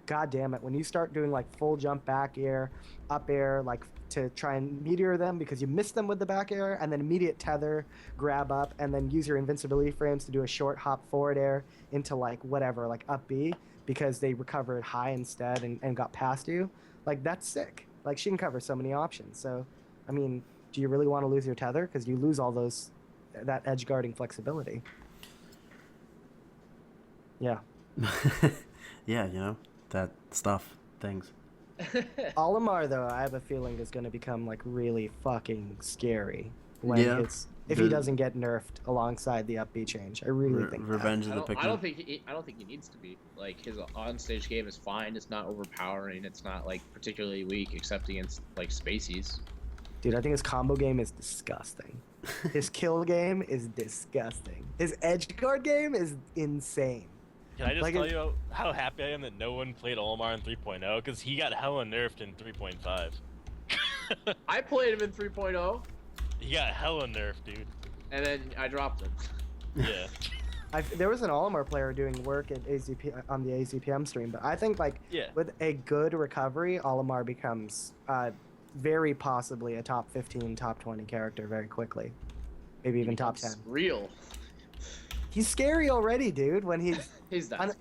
Speaker 4: god damn it, when you start doing full jump back air, up air, to try and meteor them because you missed them with the back air, and then immediate tether, grab up, and then use your invincibility frames to do a short hop forward air into whatever, up B, because they recovered high instead and got past you. That's sick. She can cover so many options. So, I mean, do you really want to lose your tether? Because you lose all that edge guarding flexibility. Yeah.
Speaker 1: Yeah, that stuff, things.
Speaker 4: Olimar, though, I have a feeling is going to become really fucking scary when
Speaker 1: Yeah,
Speaker 4: if he doesn't get nerfed alongside the up B change. I really think that.
Speaker 1: Revenge of
Speaker 3: I
Speaker 1: the
Speaker 3: don't,
Speaker 1: Pikmin.
Speaker 3: I don't think he needs to be. His on-stage game is fine. It's not overpowering. It's not particularly weak, except against Spaceys.
Speaker 4: Dude, I think his combo game is disgusting. His kill game is disgusting. His edge guard game is insane.
Speaker 2: Can I just
Speaker 4: Like
Speaker 2: tell
Speaker 4: it-
Speaker 2: you how happy I am that no one played Olimar in 3.0 because he got hella nerfed in 3.5.
Speaker 3: I played him in 3.0.
Speaker 2: He got hella nerfed, dude.
Speaker 3: and then I dropped it.
Speaker 2: Yeah.
Speaker 4: There was an Olimar player doing work at AZP on the AZPM stream, but I think like
Speaker 2: Yeah.
Speaker 4: with a good recovery, Olimar becomes very possibly a top 15, top 20 character very quickly, maybe even top 10.
Speaker 3: Real.
Speaker 4: He's scary already, dude. When
Speaker 3: He's not.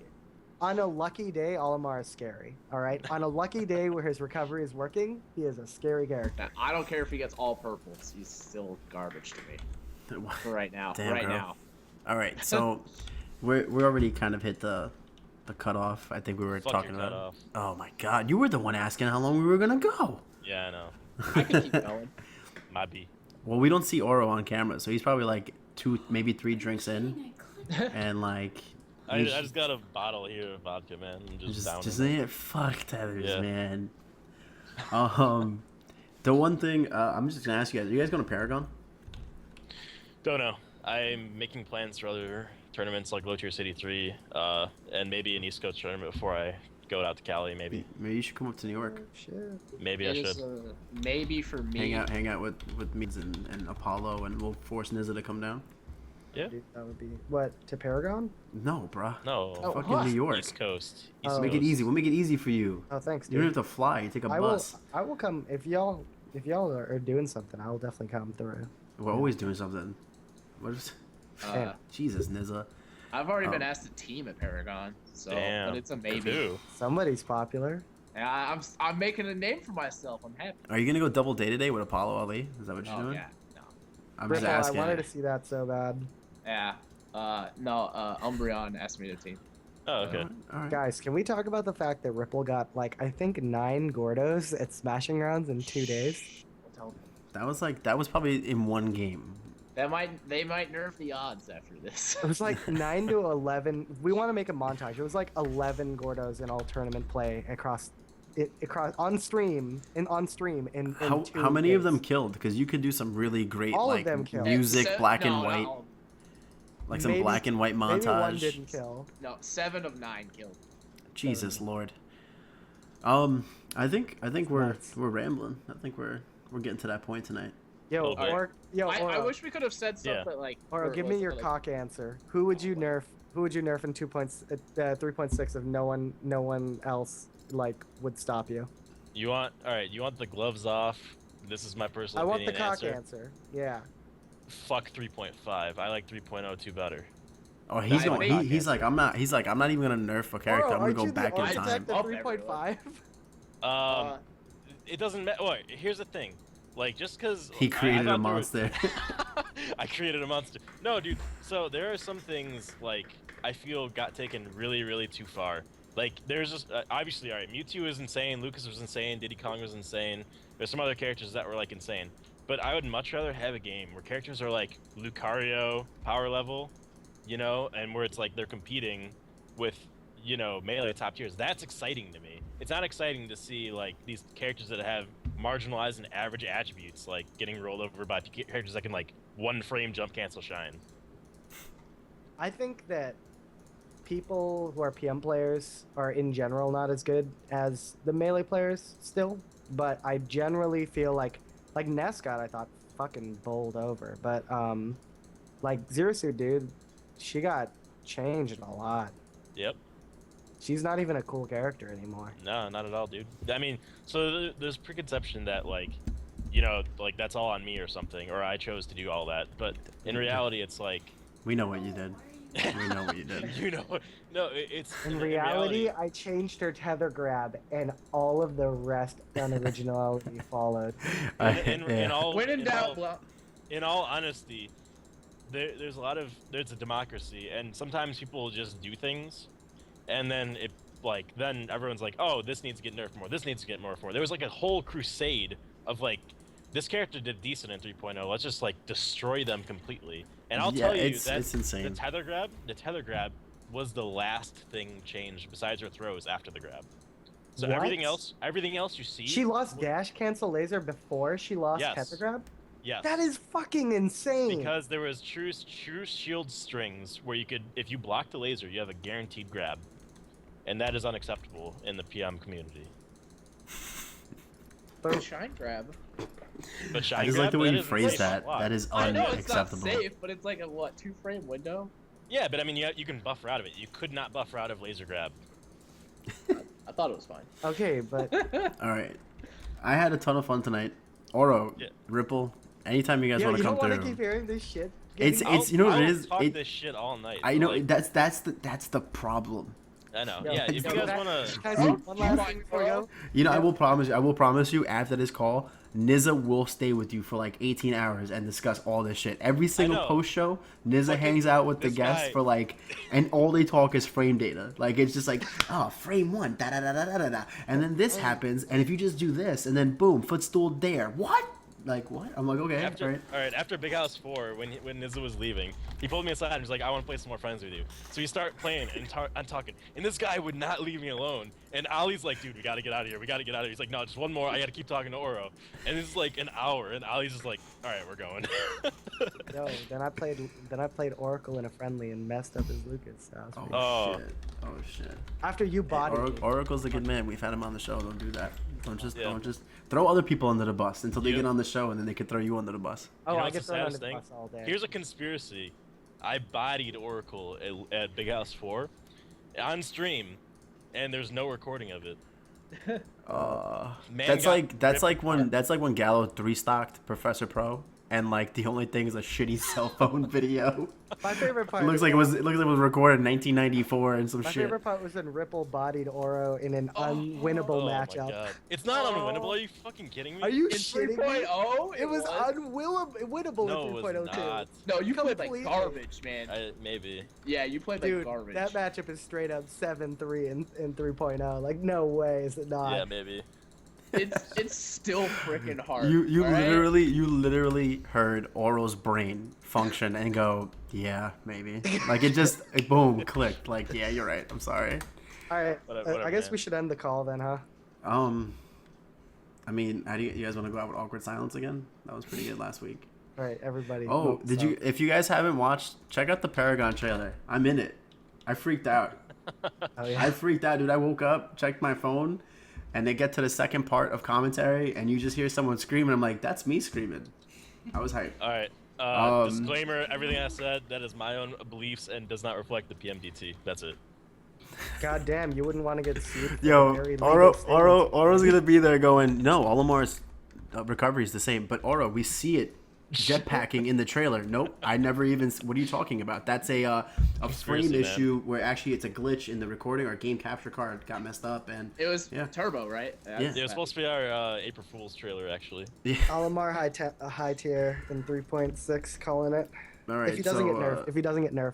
Speaker 4: on a lucky day, Olimar is scary. All right, on a lucky day where his recovery is working, he is a scary character.
Speaker 3: Now, I don't care if he gets all purples. He's still garbage to me for right now.
Speaker 1: Damn,
Speaker 3: right
Speaker 1: bro.
Speaker 3: now.
Speaker 1: All right, so we already kind of hit the cutoff. I think we were
Speaker 2: Fuck
Speaker 1: talking
Speaker 2: your
Speaker 1: about.
Speaker 2: cutoff.
Speaker 1: Oh my God, you were the one asking how long we were gonna go.
Speaker 2: Yeah, I know.
Speaker 3: I can keep going.
Speaker 2: Might be.
Speaker 1: Well, we don't see Oro on camera, so he's probably like 2, maybe 3 drinks in, and like.
Speaker 2: I just got a bottle here of vodka, man. I'm just down.
Speaker 1: Just
Speaker 2: with it.
Speaker 1: it. Fuck Tethers,
Speaker 2: Yeah.
Speaker 1: man. The one thing I'm just gonna ask you guys: are you guys going to Paragon?
Speaker 2: Don't know. I'm making plans for other tournaments like Low Tier City 3, and maybe an East Coast tournament before I go out to Cali. Maybe.
Speaker 1: Maybe you should come up to New York.
Speaker 4: Shit.
Speaker 2: Maybe I
Speaker 3: It is
Speaker 2: should.
Speaker 3: a maybe for me.
Speaker 1: Hang out with me and Apollo, and we'll force Nizza to come down.
Speaker 2: Yeah.
Speaker 4: Dude, that would be what to Paragon?
Speaker 1: No, bruh.
Speaker 2: No.
Speaker 3: Oh,
Speaker 1: Fucking
Speaker 3: what?
Speaker 1: New York.
Speaker 2: East Coast.
Speaker 4: Oh.
Speaker 2: East
Speaker 1: Make it
Speaker 2: Coast.
Speaker 1: easy. We'll make it easy for you.
Speaker 4: Oh, thanks,
Speaker 1: You don't
Speaker 4: dude.
Speaker 1: have to fly. You take a
Speaker 4: I
Speaker 1: bus.
Speaker 4: will come if y'all are doing something. I'll definitely come through.
Speaker 1: We're always doing something. What is?
Speaker 3: Uh,
Speaker 1: Jesus, Nizza.
Speaker 3: I've already been
Speaker 1: Um,
Speaker 3: asked to team at Paragon, so
Speaker 2: Damn.
Speaker 3: but it's a maybe.
Speaker 2: Who?
Speaker 4: Somebody's popular.
Speaker 3: And I'm making a name for myself. I'm happy.
Speaker 1: Are you gonna go double day today with Apollo Ali? Is that what you're
Speaker 3: Oh
Speaker 1: doing?
Speaker 3: yeah, no,
Speaker 1: I'm just
Speaker 4: Ripple, I
Speaker 1: asking.
Speaker 4: wanted to see that so bad.
Speaker 3: yeah, no. Umbreon asked me to team.
Speaker 2: Oh, okay.
Speaker 1: All right.
Speaker 4: Guys, can we talk about the fact that Ripple got like I think 9 Gordos at Smashing Rounds in 2 days?
Speaker 1: That was probably in one game.
Speaker 3: They might nerf the odds after this.
Speaker 4: It was like 9 to 11. We want to make a montage. It was like 11 Gordos in all tournament play across on stream in 2
Speaker 1: How many of
Speaker 4: days.
Speaker 1: them killed? Because you could do some really great
Speaker 4: All of
Speaker 1: like
Speaker 4: them killed.
Speaker 1: music, black and
Speaker 3: No,
Speaker 1: white,
Speaker 3: no,
Speaker 1: like some
Speaker 4: Maybe-
Speaker 1: black and white
Speaker 4: Maybe one
Speaker 1: montage.
Speaker 4: didn't kill.
Speaker 3: no, 7 of 9 killed.
Speaker 1: Jesus Lord. I think we're
Speaker 4: nuts.
Speaker 1: rambling. I think we're getting to that point tonight.
Speaker 4: Yo,
Speaker 2: Okay.
Speaker 3: I wish we could have said
Speaker 2: Yeah.
Speaker 3: something like.
Speaker 4: Or give me your cock answer. Who would you nerf? Who would you nerf in 3.6 if no one else like would stop you?
Speaker 2: You want? All right. You want the gloves off? This is my personal
Speaker 4: I want the
Speaker 2: opinion
Speaker 4: cock answer. Yeah.
Speaker 2: Fuck 3.5. I like 3.02 better.
Speaker 1: Oh, he's
Speaker 3: I
Speaker 1: going.
Speaker 3: think-
Speaker 1: He's like I'm not even gonna nerf a character.
Speaker 4: Bro,
Speaker 1: I'm gonna
Speaker 4: aren't
Speaker 1: go
Speaker 4: you
Speaker 1: back
Speaker 4: the
Speaker 1: in time.
Speaker 4: architect
Speaker 3: Up
Speaker 4: of 3.5?
Speaker 2: It doesn't matter. Well, here's the thing. Like, just because
Speaker 1: He created a monster.
Speaker 2: I created a monster. No, dude. So there are some things like I feel got taken really, really too far. Like there's just obviously, all right. Mewtwo is insane. Lucas was insane. Diddy Kong was insane. There's some other characters that were like insane. But I would much rather have a game where characters are like Lucario power level, you know, and where it's like they're competing with, you know, melee top tiers. That's exciting to me. It's not exciting to see like these characters that have marginalized and average attributes like getting rolled over by characters that can like one frame jump cancel shine.
Speaker 4: I think that people who are PM players are in general not as good as the melee players still, but I generally feel like Ness got I thought fucking bowled over, but like Zero Suit dude, she got changed a lot.
Speaker 2: Yep.
Speaker 4: She's not even a cool character anymore.
Speaker 2: No, not at all, dude. I mean, so there's preconception that like, you know, like that's all on me or something, or I chose to do all that. But in reality, it's like,
Speaker 1: We know what you did. We know what you did.
Speaker 2: you know, no, it's
Speaker 4: In reality, I changed her tether grab, and all of the rest unoriginality followed.
Speaker 2: in all
Speaker 3: When in
Speaker 2: in
Speaker 3: doubt,
Speaker 2: all-
Speaker 3: blah.
Speaker 2: in all honesty, there's a democracy, and sometimes people just do things, and then then everyone's like, oh, this needs to get nerfed more. This needs to get nerfed more. There was like a whole crusade of like, this character did decent in 3.0. Let's just like destroy them completely. And I'll
Speaker 1: Yeah,
Speaker 2: tell you
Speaker 1: it's
Speaker 2: that
Speaker 1: insane.
Speaker 2: the tether grab was the last thing changed besides her throws after the grab. So
Speaker 4: What?
Speaker 2: everything else you see.
Speaker 4: She lost dash cancel laser before she lost
Speaker 2: Yes.
Speaker 4: tether grab?
Speaker 2: Yes.
Speaker 4: That is fucking insane.
Speaker 2: Because there was true shield strings where you could, if you block the laser, you have a guaranteed grab, and that is unacceptable in the PM community.
Speaker 3: The shine grab.
Speaker 2: But shine
Speaker 1: I just
Speaker 2: grab,
Speaker 1: like the way
Speaker 2: that
Speaker 1: you
Speaker 2: isn't
Speaker 1: phrase
Speaker 2: safe
Speaker 1: that.
Speaker 2: on block.
Speaker 1: That is
Speaker 3: I know it's not
Speaker 1: unacceptable.
Speaker 3: safe, but it's like a what 2-frame window.
Speaker 2: Yeah, but I mean, you can buffer out of it. You could not buffer out of laser grab.
Speaker 3: I thought it was fine.
Speaker 4: Okay, but
Speaker 1: All right, I had a ton of fun tonight. Oro,
Speaker 2: Yeah.
Speaker 1: Ripple, anytime you guys
Speaker 4: yo,
Speaker 1: want
Speaker 4: you
Speaker 1: to come
Speaker 4: don't want to
Speaker 1: through.
Speaker 4: keep hearing this shit.
Speaker 1: It's
Speaker 2: I'll-
Speaker 1: you know what
Speaker 2: I'll
Speaker 1: it is.
Speaker 2: Talk
Speaker 1: It,
Speaker 2: this shit all night.
Speaker 1: I
Speaker 2: but,
Speaker 1: know
Speaker 2: like,
Speaker 1: that's the problem.
Speaker 2: I know.
Speaker 4: Yo,
Speaker 2: Yeah, if you
Speaker 4: yo,
Speaker 2: guys
Speaker 4: can I-
Speaker 2: want to.
Speaker 4: Can I say one last thing before we go?
Speaker 1: You know,
Speaker 4: Yeah.
Speaker 1: I will promise you after this call, Nizza will stay with you for like 18 hours and discuss all this shit. Every single
Speaker 2: know.
Speaker 1: post show, Nizza
Speaker 2: Fucking
Speaker 1: hangs out with the
Speaker 2: this
Speaker 1: guests
Speaker 2: guy.
Speaker 1: for like, and all they talk is frame data. Like it's just like, oh, frame one, da da da da da da da, and then this happens, and if you just do this, and then boom, footstool there. What? Like what? I'm like, okay,
Speaker 2: After,
Speaker 1: all right.
Speaker 2: all right, after Big House 4, when Nizza was leaving, he pulled me aside and was like, I want to play some more friends with you. So we start playing, and I'm talking, and this guy would not leave me alone. And Ali's like, dude, we got to get out of here. We got to get out of here. He's like, no, just one more. I got to keep talking to Oro. And this is like an hour, and Ali's just like, all right, we're going.
Speaker 4: Yo, then I played Oracle in a friendly and messed up his Lucas. So that was
Speaker 1: Oh,
Speaker 4: pretty-
Speaker 2: Oh.
Speaker 1: shit. Oh shit.
Speaker 4: After you bodied me.
Speaker 1: Oracle's a good man. We've had him on the show. Don't do that.
Speaker 2: Yeah.
Speaker 1: Don't just throw other people under the bus until they
Speaker 2: You-
Speaker 1: get on the show, and then they can throw you under the bus.
Speaker 4: Oh,
Speaker 2: You know
Speaker 4: I
Speaker 2: what's
Speaker 4: get
Speaker 2: the
Speaker 4: thrown under
Speaker 2: saddest
Speaker 4: the
Speaker 2: thing?
Speaker 4: bus all day.
Speaker 2: Here's a conspiracy. I bodied Oracle at Big House 4 on stream, and there's no recording of it. Man
Speaker 1: That's
Speaker 2: got
Speaker 1: like
Speaker 2: ripped apart.
Speaker 1: when Gallo 3-stocked Professor Pro, and like the only thing is a shitty cell phone video.
Speaker 4: My favorite part.
Speaker 1: It looks like it was recorded in 1994 and some
Speaker 4: My
Speaker 1: shit.
Speaker 4: favorite part was when Ripple bodied Oro in an unwinnable
Speaker 2: Oh my
Speaker 4: matchup.
Speaker 2: god. It's not
Speaker 3: Oh.
Speaker 2: unwinnable. Are you fucking kidding me?
Speaker 4: Are you
Speaker 3: In
Speaker 4: shitting
Speaker 3: 3.0,
Speaker 4: me? It was unwinnable
Speaker 2: No,
Speaker 4: in
Speaker 2: it
Speaker 4: 3.02.
Speaker 2: was not.
Speaker 3: No, you played
Speaker 4: Completely.
Speaker 3: like garbage, man.
Speaker 2: Maybe.
Speaker 3: Yeah, you played like
Speaker 4: Dude,
Speaker 3: garbage.
Speaker 4: that matchup is straight up 7-3 in 3.0. Like, no way is it not.
Speaker 2: Yeah, maybe.
Speaker 3: It's still freaking hard.
Speaker 1: You
Speaker 3: all right?
Speaker 1: literally heard Oro's brain function and go, yeah, maybe. Like it just boom clicked. Like yeah, you're right. I'm sorry.
Speaker 4: All right,
Speaker 2: Whatever,
Speaker 4: I guess
Speaker 2: man.
Speaker 4: we should end the call then, huh?
Speaker 1: I mean, how do you guys want to go out with awkward silence again? That was pretty good last week.
Speaker 4: All right, everybody.
Speaker 1: Oh,
Speaker 4: vote
Speaker 1: did you? If you guys haven't watched, check out the Paragon trailer. I'm in it. I freaked out.
Speaker 4: Oh, yeah.
Speaker 1: I freaked out, dude. I woke up, checked my phone, and they get to the second part of commentary, and you just hear someone screaming. I'm like, that's me screaming. I was hyped.
Speaker 2: All right.
Speaker 1: Um,
Speaker 2: Disclaimer: everything I said that is my own beliefs and does not reflect the PMDT. That's it.
Speaker 4: God damn, you wouldn't want to get sued. For
Speaker 1: Yo,
Speaker 4: very legal
Speaker 1: Oro's gonna be there going, no, Olimar's recovery is the same, but Oro, we see it jetpacking in the trailer. Nope, I never even. What are you talking about? That's a
Speaker 2: Conspiracy,
Speaker 1: frame
Speaker 2: man.
Speaker 1: issue where actually it's a glitch in the recording. Our game capture card got messed up, and
Speaker 3: It was
Speaker 1: Yeah.
Speaker 3: Turbo, right?
Speaker 1: Yeah.
Speaker 2: It was supposed to be our April Fool's trailer, actually.
Speaker 1: yeah.
Speaker 4: Alamar high tier in 3.6, calling it.
Speaker 1: All right,
Speaker 4: If he doesn't
Speaker 1: so,
Speaker 4: get nerfed, if he doesn't get nerfed.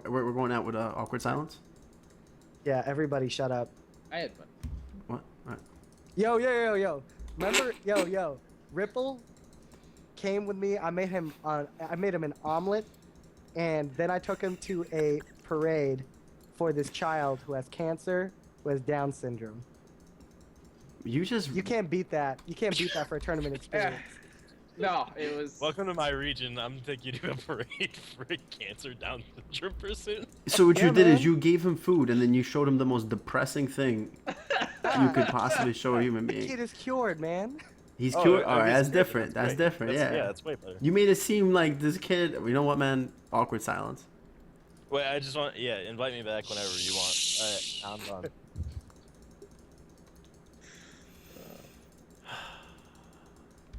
Speaker 1: we're going out with awkward silence.
Speaker 4: Yeah, everybody shut up.
Speaker 3: I had fun.
Speaker 1: What? All right.
Speaker 4: Yo. Remember, yo. Ripple came with me. I made him an omelet, and then I took him to a parade for this child who has cancer, who has Down syndrome.
Speaker 1: You just
Speaker 4: You can't beat that. You can't beat that for a tournament experience.
Speaker 3: No, it was.
Speaker 2: Welcome to my region. I'm gonna take you to a parade for a cancer Down syndrome person.
Speaker 1: So what
Speaker 4: Yeah,
Speaker 1: you did
Speaker 4: man.
Speaker 1: is you gave him food and then you showed him the most depressing thing you could possibly show a human
Speaker 4: The
Speaker 1: being.
Speaker 4: kid is cured, man.
Speaker 1: He's
Speaker 2: Oh,
Speaker 1: cute.
Speaker 2: at
Speaker 1: All right,
Speaker 2: least
Speaker 1: that's
Speaker 2: it's
Speaker 1: different.
Speaker 2: great.
Speaker 1: That's different.
Speaker 2: Yeah,
Speaker 1: Yeah.
Speaker 2: that's way better.
Speaker 1: You made it seem like this kid. You know what, man? Awkward silence.
Speaker 2: Wait, I just want. Yeah, invite me back whenever you want. All right, I'm done.